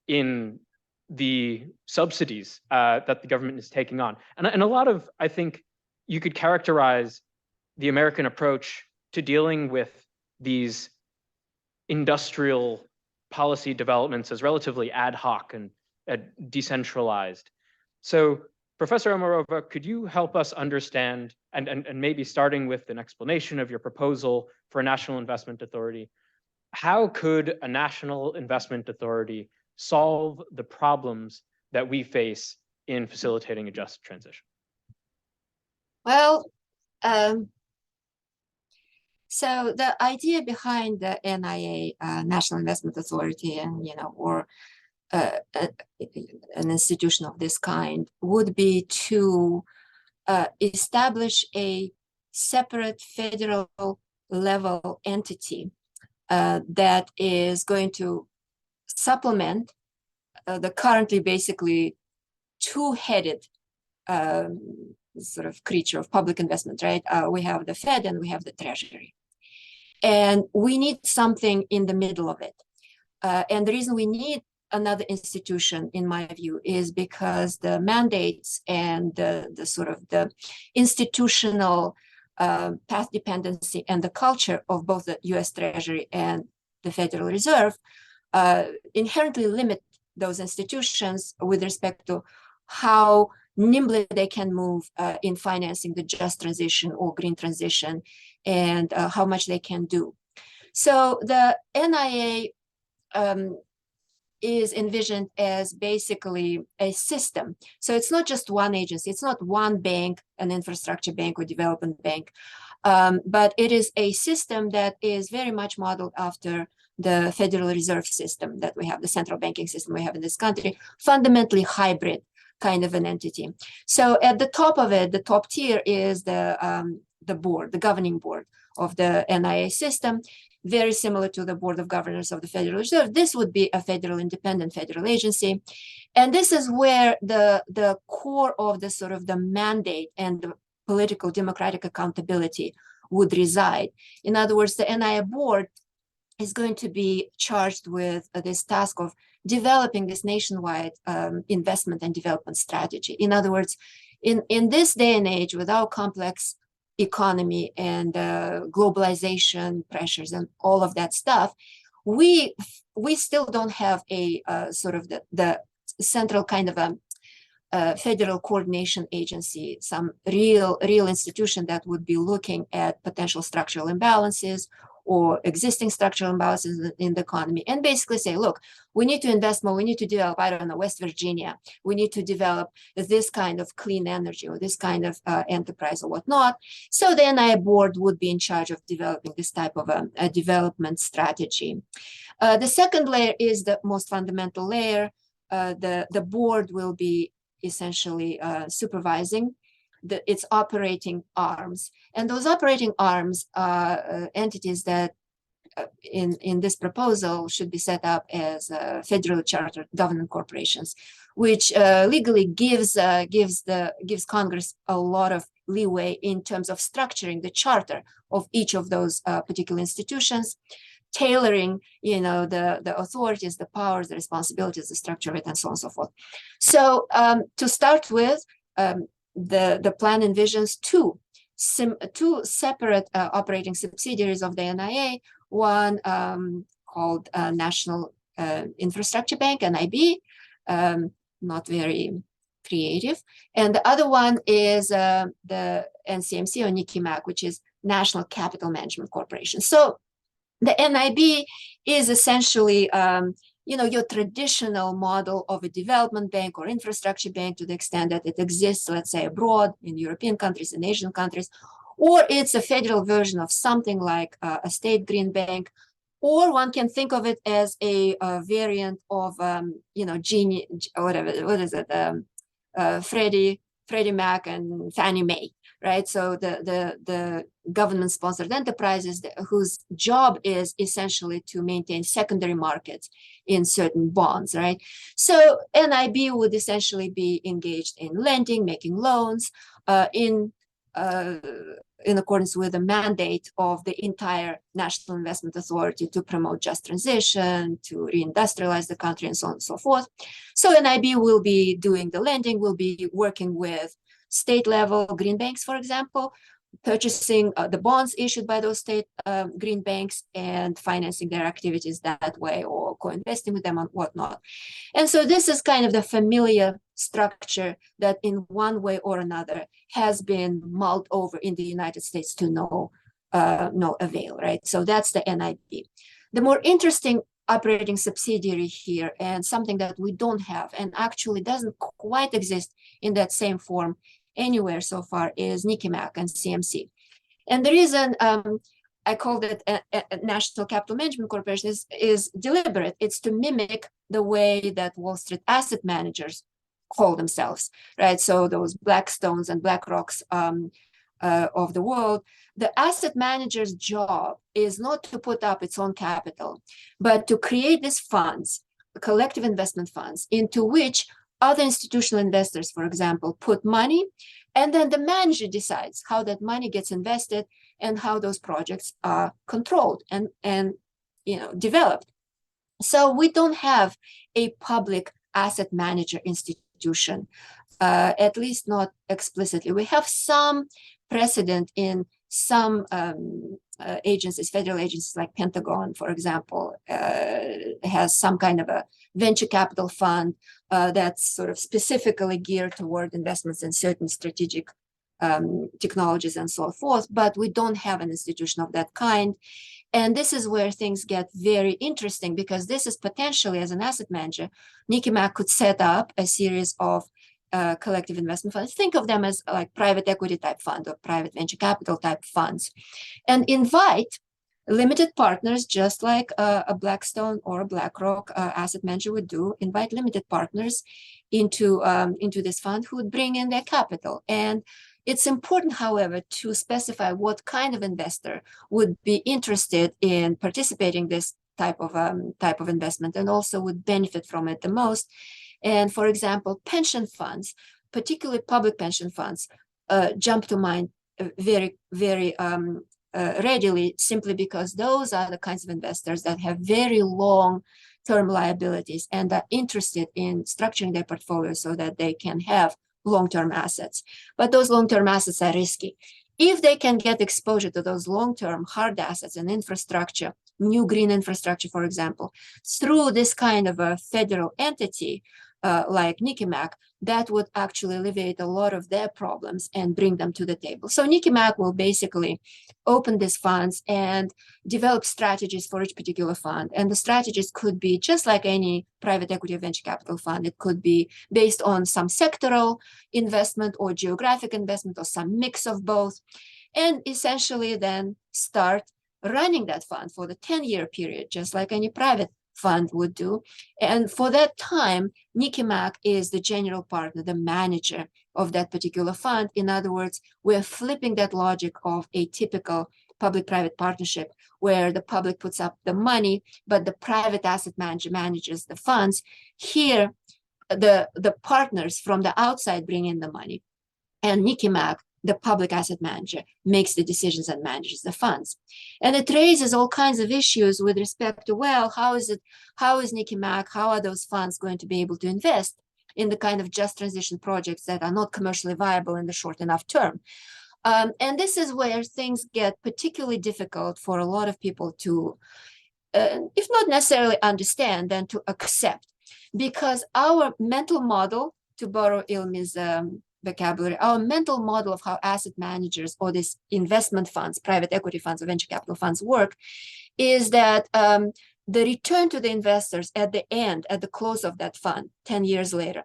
in the subsidies that the government is taking on. And a lot of, I think, you could characterize the American approach to dealing with these industrial policy developments as relatively ad hoc and decentralized. So, Professor Omarova, could you help us understand, and maybe starting with an explanation of your proposal for a national investment authority, how could a national investment authority solve the problems that we face in facilitating a just transition? Well, so the idea behind the NIA, National Investment Authority, and or an institution of this kind would be to establish a separate federal level entity that is going to supplement the currently basically two-headed sort of creature of public investment, right? We have the Fed and we have the Treasury. And we need something in the middle of it. And the reason we need another institution, in my view, is because the mandates and the sort of the institutional path dependency and the culture of both the US Treasury and the Federal Reserve inherently limit those institutions with respect to how nimbly they can move in financing the just transition or green transition, and how much they can do. So the NIA is envisioned as basically a system. So it's not just one agency, it's not one bank, an infrastructure bank or development bank, but it is a system that is very much modeled after the Federal Reserve system that we have, the central banking system we have in this country, fundamentally hybrid kind of an entity. So at the top of it, the top tier is the board, the governing board of the NIA system, very similar to the Board of Governors of the Federal Reserve. This would be a federal independent federal agency. And this is where the core of the sort of the mandate and the political democratic accountability would reside. In other words, the NIA board is going to be charged with this task of developing this nationwide investment and development strategy. In other words, in this day and age, with our complex economy and globalization pressures and all of that stuff, we still don't have a sort of the central kind of a federal coordination agency, some real institution that would be looking at potential structural imbalances or existing structural imbalances in the economy, and basically say, look, we need to invest more, we need to develop, I don't know, West Virginia, we need to develop this kind of clean energy or this kind of enterprise or whatnot. So the NIA board would be in charge of developing this type of a development strategy. The second layer is the most fundamental layer. The board will be essentially supervising its operating arms. And those operating arms are entities that in this proposal should be set up as federally chartered government corporations, which legally gives Congress a lot of leeway in terms of structuring the charter of each of those particular institutions, tailoring, the authorities, the powers, the responsibilities, the structure of it, and so on and so forth. So to start with, the plan envisions two separate operating subsidiaries of the NIA, one called National Infrastructure Bank, NIB, not very creative, and the other one is the NCMC or NICIMAC, which is National Capital Management Corporation. So the NIB is essentially your traditional model of a development bank or infrastructure bank, to the extent that it exists, let's say, abroad in European countries and Asian countries, or it's a federal version of something like a state green bank, or one can think of it as a variant of, Freddie Mac and Fannie Mae, right? So the government-sponsored enterprises whose job is essentially to maintain secondary markets in certain bonds, right? So NIB would essentially be engaged in lending, making loans, in accordance with the mandate of the entire National Investment Authority to promote just transition, to reindustrialize the country, and so on and so forth. So NIB will be doing the lending, will be working with state-level green banks, for example, purchasing the bonds issued by those state green banks and financing their activities that way, or co-investing with them and whatnot. And so this is kind of the familiar structure that in one way or another has been mulled over in the United States to no avail, right? So that's the NIB. The more interesting operating subsidiary here, and something that we don't have and actually doesn't quite exist in that same form anywhere so far, is NICIMAC and CMC. And the reason I called it a National Capital Management Corporation is deliberate. It's to mimic the way that Wall Street asset managers call themselves, right? So those Blackstones and BlackRocks of the world, the asset manager's job is not to put up its own capital, but to create these funds, collective investment funds, into which other institutional investors, for example, put money, and then the manager decides how that money gets invested and how those projects are controlled and developed. So we don't have a public asset manager institution, at least not explicitly. We have some precedent in some agencies, federal agencies like Pentagon, for example, has some kind of a venture capital fund that's sort of specifically geared toward investments in certain strategic technologies and so forth, but we don't have an institution of that kind. And this is where things get very interesting, because this is potentially, as an asset manager, NICIMAC could set up a series of collective investment funds. Think of them as like private equity type fund or private venture capital type funds, and invite limited partners, just like a Blackstone or a BlackRock asset manager would do, invite limited partners into this fund who would bring in their capital. And it's important, however, to specify what kind of investor would be interested in participating this type of investment and also would benefit from it the most. And for example, pension funds, particularly public pension funds, jump to mind very, very readily, simply because those are the kinds of investors that have very long-term liabilities and are interested in structuring their portfolio so that they can have long-term assets. But those long-term assets are risky. If they can get exposure to those long-term hard assets and infrastructure, new green infrastructure, for example, through this kind of a federal entity like NICIMAC, that would actually alleviate a lot of their problems and bring them to the table. So NICIMAC will basically open these funds and develop strategies for each particular fund. And the strategies could be just like any private equity or venture capital fund. It could be based on some sectoral investment or geographic investment or some mix of both. And essentially then start running that fund for the 10-year period, just like any private fund would do. And for that time, NICIMAC is the general partner, the manager of that particular fund. In other words, we're flipping that logic of a typical public-private partnership where the public puts up the money, but the private asset manager manages the funds. Here, the partners from the outside bring in the money, and NICIMAC, the public asset manager, makes the decisions and manages the funds. And it raises all kinds of issues with respect to, well, how is NICIMAC, how are those funds going to be able to invest in the kind of just transition projects that are not commercially viable in the short enough term? And this is where things get particularly difficult for a lot of people to, if not necessarily understand, then to accept. Because our mental model, to borrow Ilmi's vocabulary, our mental model of how asset managers or these investment funds, private equity funds or venture capital funds work, is that the return to the investors at the end, at the close of that fund, 10 years later,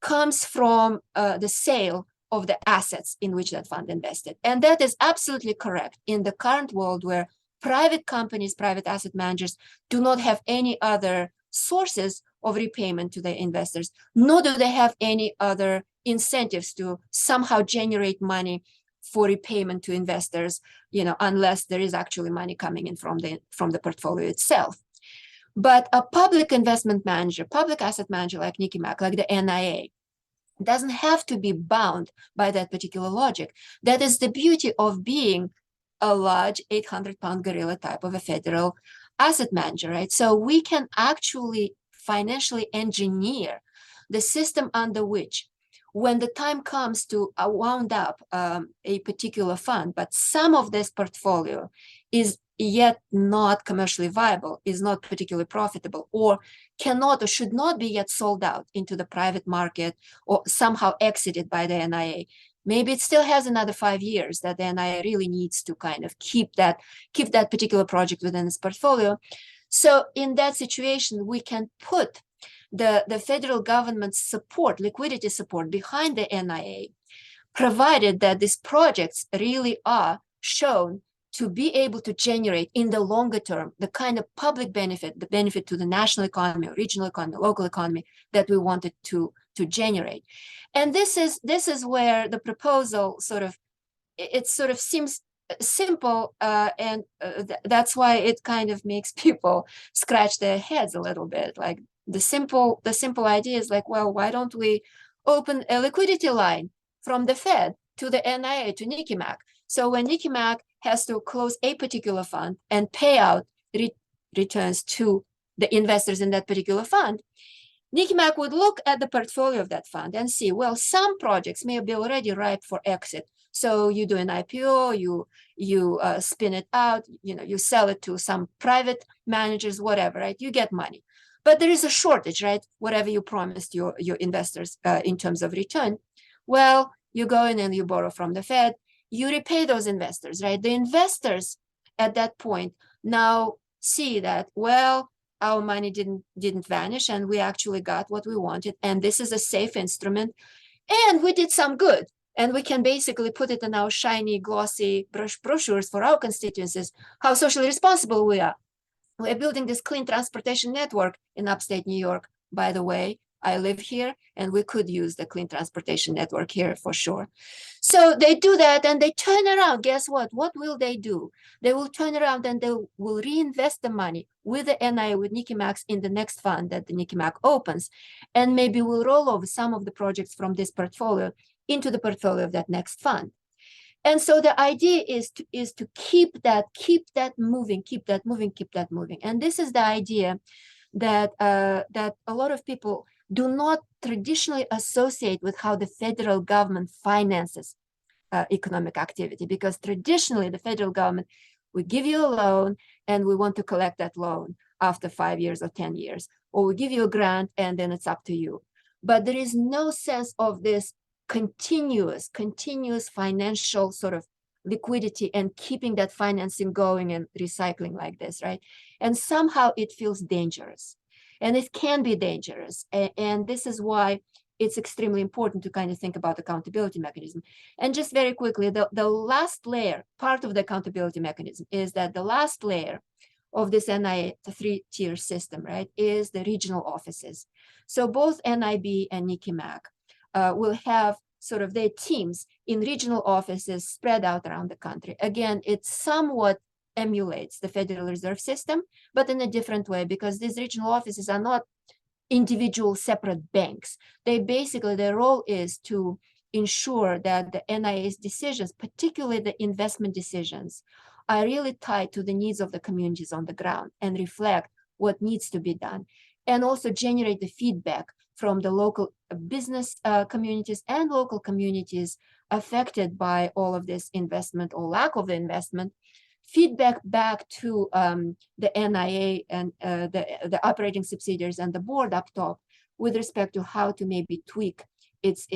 comes from the sale of the assets in which that fund invested. And that is absolutely correct in the current world where private companies, private asset managers do not have any other sources of repayment to their investors, nor do they have any other incentives to somehow generate money for repayment to investors, unless there is actually money coming in from the portfolio itself. But a public investment manager, public asset manager like NICIMAC, like the NIA, doesn't have to be bound by that particular logic. That is the beauty of being a large 800-pound gorilla type of a federal asset manager, right? So we can actually financially engineer the system under which, when the time comes to wound up a particular fund, but some of this portfolio is yet not commercially viable, is not particularly profitable, or cannot or should not be yet sold out into the private market or somehow exited by the NIA. Maybe it still has another 5 years that the NIA really needs to kind of keep that particular project within its portfolio. So in that situation, we can put the federal government's support, liquidity support behind the NIA, provided that these projects really are shown to be able to generate in the longer term the kind of public benefit, the benefit to the national economy, regional economy, local economy that we wanted to generate. And this is where the proposal it seems simple, and that's why it kind of makes people scratch their heads a little bit. Like the simple idea is like, well, why don't we open a liquidity line from the Fed to the NIA, to NICIMAC? So when NICIMAC has to close a particular fund and pay out returns to the investors in that particular fund, NICIMAC would look at the portfolio of that fund and see, well, some projects may be already ripe for exit. So you do an IPO, you spin it out, you sell it to some private managers, whatever, right? You get money. But there is a shortage, right? Whatever you promised your investors in terms of return, well, you go in and you borrow from the Fed, you repay those investors, right? The investors at that point now see that, well, our money didn't vanish and we actually got what we wanted. And this is a safe instrument. And we did some good. And we can basically put it in our shiny, glossy brochures for our constituencies, how socially responsible we are. We're building this clean transportation network in upstate New York. By the way, I live here and we could use the clean transportation network here for sure. So they do that and they turn around. Guess what? What will they do? They will turn around and they will reinvest the money with the NIA, with NICIMAC in the next fund that the NICIMAC opens. And maybe we'll roll over some of the projects from this portfolio into the portfolio of that next fund. And so the idea is to keep that moving. And this is the idea that a lot of people do not traditionally associate with how the federal government finances economic activity, because traditionally the federal government, we give you a loan and we want to collect that loan after 5 years or 10 years, or we give you a grant and then it's up to you. But there is no sense of this continuous financial sort of liquidity and keeping that financing going and recycling like this, right? And somehow it feels dangerous, and it can be dangerous. And this is why it's extremely important to kind of think about accountability mechanism. And just very quickly, the last layer, part of the accountability mechanism is that the last layer of this NIA, the three-tier system, right, is the regional offices. So both NIB and NICIMAC will have sort of their teams in regional offices spread out around the country. Again, it somewhat emulates the Federal Reserve System, but in a different way, because these regional offices are not individual separate banks. They basically, their role is to ensure that the NIA's decisions, particularly the investment decisions, are really tied to the needs of the communities on the ground and reflect what needs to be done, and also generate the feedback from the local business communities and local communities affected by all of this investment or lack of investment, feedback back to the NIA and the operating subsidiaries and the board up top with respect to how to maybe tweak its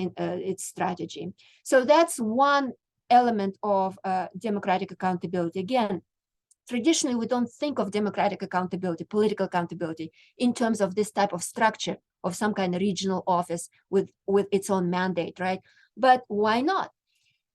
strategy. So that's one element of democratic accountability. Again, traditionally, we don't think of democratic accountability, political accountability, in terms of this type of structure of some kind of regional office with its own mandate, right? But why not?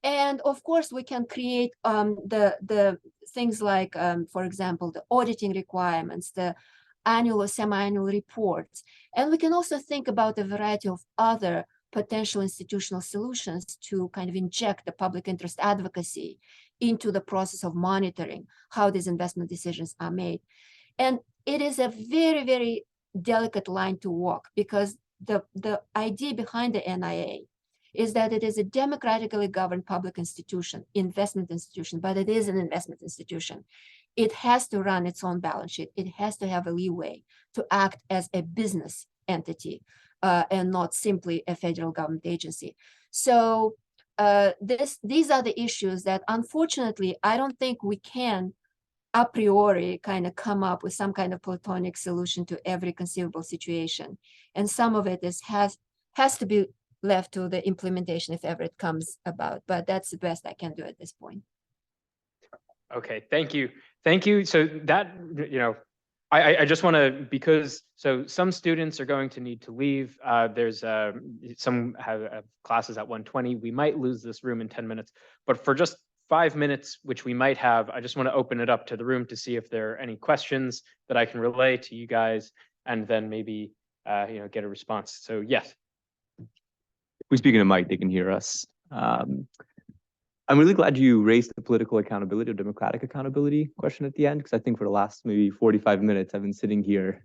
And of course, we can create the things like, for example, the auditing requirements, the annual or semi-annual reports. And we can also think about a variety of other potential institutional solutions to kind of inject the public interest advocacy into the process of monitoring how these investment decisions are made. And it is a very, very delicate line to walk, because the idea behind the NIA is that it is a democratically governed public institution, investment institution, but it is an investment institution. It has to run its own balance sheet. It has to have a leeway to act as a business entity and not simply a federal government agency. So these are the issues that, unfortunately, I don't think we can a priori kind of come up with some kind of platonic solution to every conceivable situation. And some of it has to be left to the implementation if ever it comes about. But that's the best I can do at this point. Okay, thank you. Thank you. So that, I just want to, because so some students are going to need to leave. There's some have classes at 1:20. We might lose this room in 10 minutes, but for just 5 minutes, which we might have, I just want to open it up to the room to see if there are any questions that I can relay to you guys, and then maybe get a response. So yes. If we speak in a mic, they can hear us. I'm really glad you raised the political accountability or democratic accountability question at the end, because I think for the last maybe 45 minutes, I've been sitting here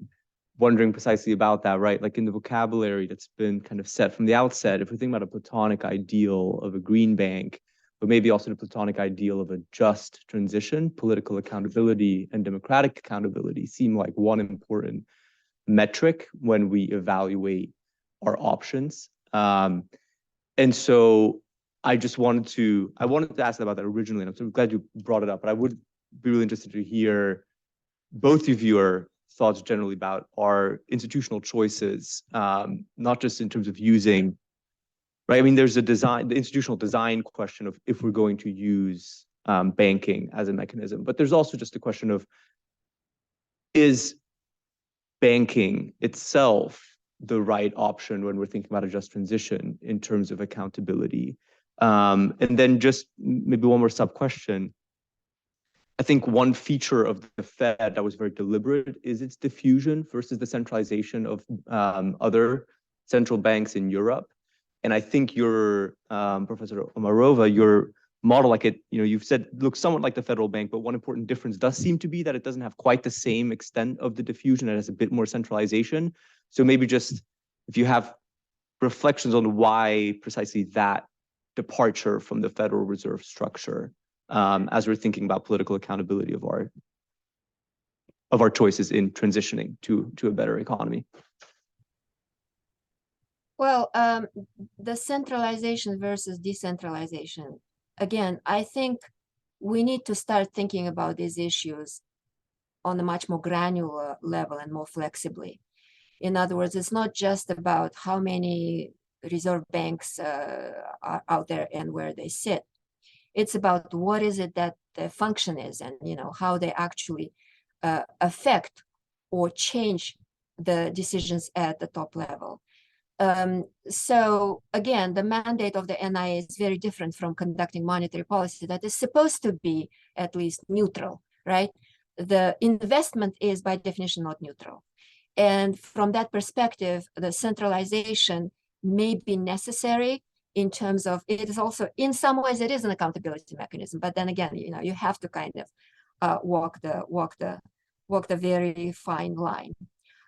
wondering precisely about that, right? Like in the vocabulary that's been kind of set from the outset, if we think about a platonic ideal of a green bank, but maybe also the platonic ideal of a just transition, political accountability and democratic accountability seem like one important metric when we evaluate our options. And so I wanted to ask about that originally, and I'm so glad you brought it up, but I would be really interested to hear both of your thoughts generally about our institutional choices, not just in terms of using, right? I mean, there's the institutional design question of if we're going to use banking as a mechanism, but there's also just a question of, is banking itself the right option when we're thinking about a just transition in terms of accountability? And then just maybe one more sub question. I think one feature of the Fed that was very deliberate is its diffusion versus the centralization of other central banks in Europe. And I think your Professor Omarova, your model, like you've said, looks somewhat like the federal bank, but one important difference does seem to be that it doesn't have quite the same extent of the diffusion. It has a bit more centralization. So maybe just if you have reflections on why precisely that departure from the Federal Reserve structure, as we're thinking about political accountability of our choices in transitioning to a better economy. Well, the centralization versus decentralization. Again, I think we need to start thinking about these issues on a much more granular level and more flexibly. In other words, it's not just about how many reserve banks are out there and where they sit. It's about what is it that the function is, and how they actually affect or change the decisions at the top level. So again, the mandate of the NIA is very different from conducting monetary policy that is supposed to be at least neutral, right? The investment is by definition not neutral. And from that perspective, the centralization may be necessary in terms of, it is also, in some ways, it is an accountability mechanism. But then again, you have to kind of walk the very fine line.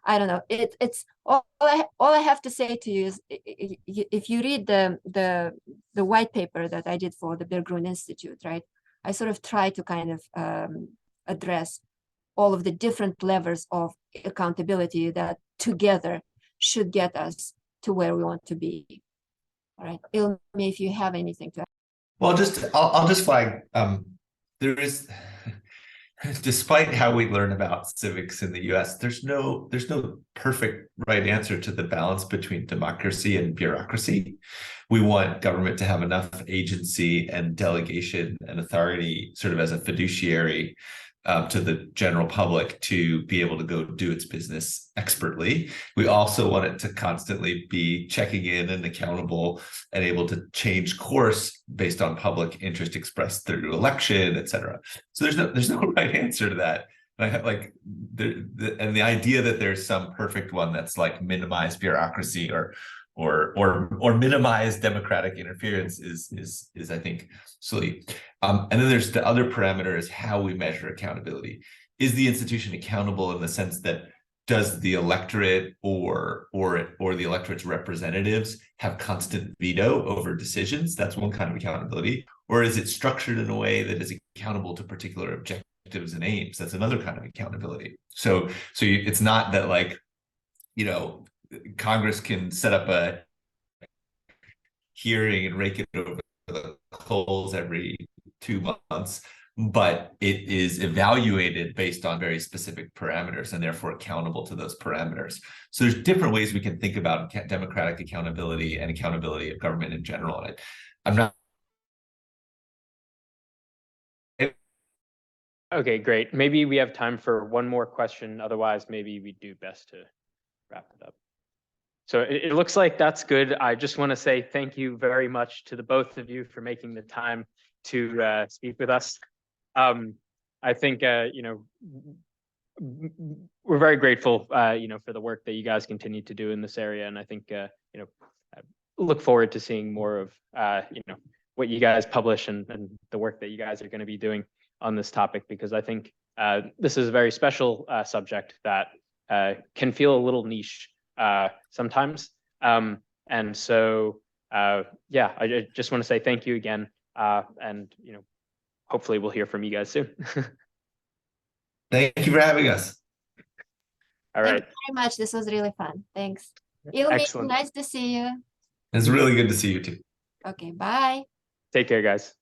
I don't know. It's all I have to say to you is, if you read the white paper that I did for the Berggruen Institute, right? I sort of try to kind of address all of the different levers of accountability that together should get us to where we want to be. All right, Ilmi, if you have anything to add. Well, I'll just flag, there is, despite how we learn about civics in the US, there's no perfect right answer to the balance between democracy and bureaucracy. We want government to have enough agency and delegation and authority sort of as a fiduciary to the general public to be able to go do its business expertly. We also want it to constantly be checking in and accountable and able to change course based on public interest expressed through election, et cetera. So there's no right answer to that. And I have and the idea that there's some perfect one that's like minimize bureaucracy or minimize democratic interference is I think silly. And then there's the other parameter is how we measure accountability. Is the institution accountable in the sense that does the electorate or the electorate's representatives have constant veto over decisions? That's one kind of accountability. Or is it structured in a way that is accountable to particular objectives and aims? That's another kind of accountability. So it's not that like, Congress can set up a hearing and rake it over the coals every 2 months, but it is evaluated based on very specific parameters and therefore accountable to those parameters. So there's different ways we can think about democratic accountability and accountability of government in general. And I'm not. Okay, great. Maybe we have time for one more question. Otherwise, maybe we do best to wrap it up. So it looks like that's good. I just want to say thank you very much to the both of you for making the time to speak with us. I think we're very grateful for the work that you guys continue to do in this area, and I think look forward to seeing more of what you guys publish and the work that you guys are going to be doing on this topic, because I think this is a very special subject that can feel a little niche sometimes. And so, yeah, I just want to say thank you again. And, hopefully we'll hear from you guys soon. Thank you for having us. All right. Thank you very much. This was really fun. Thanks. Ilmi, Excellent. nice to see you. It's really good to see you too. Okay, bye. Take care, guys.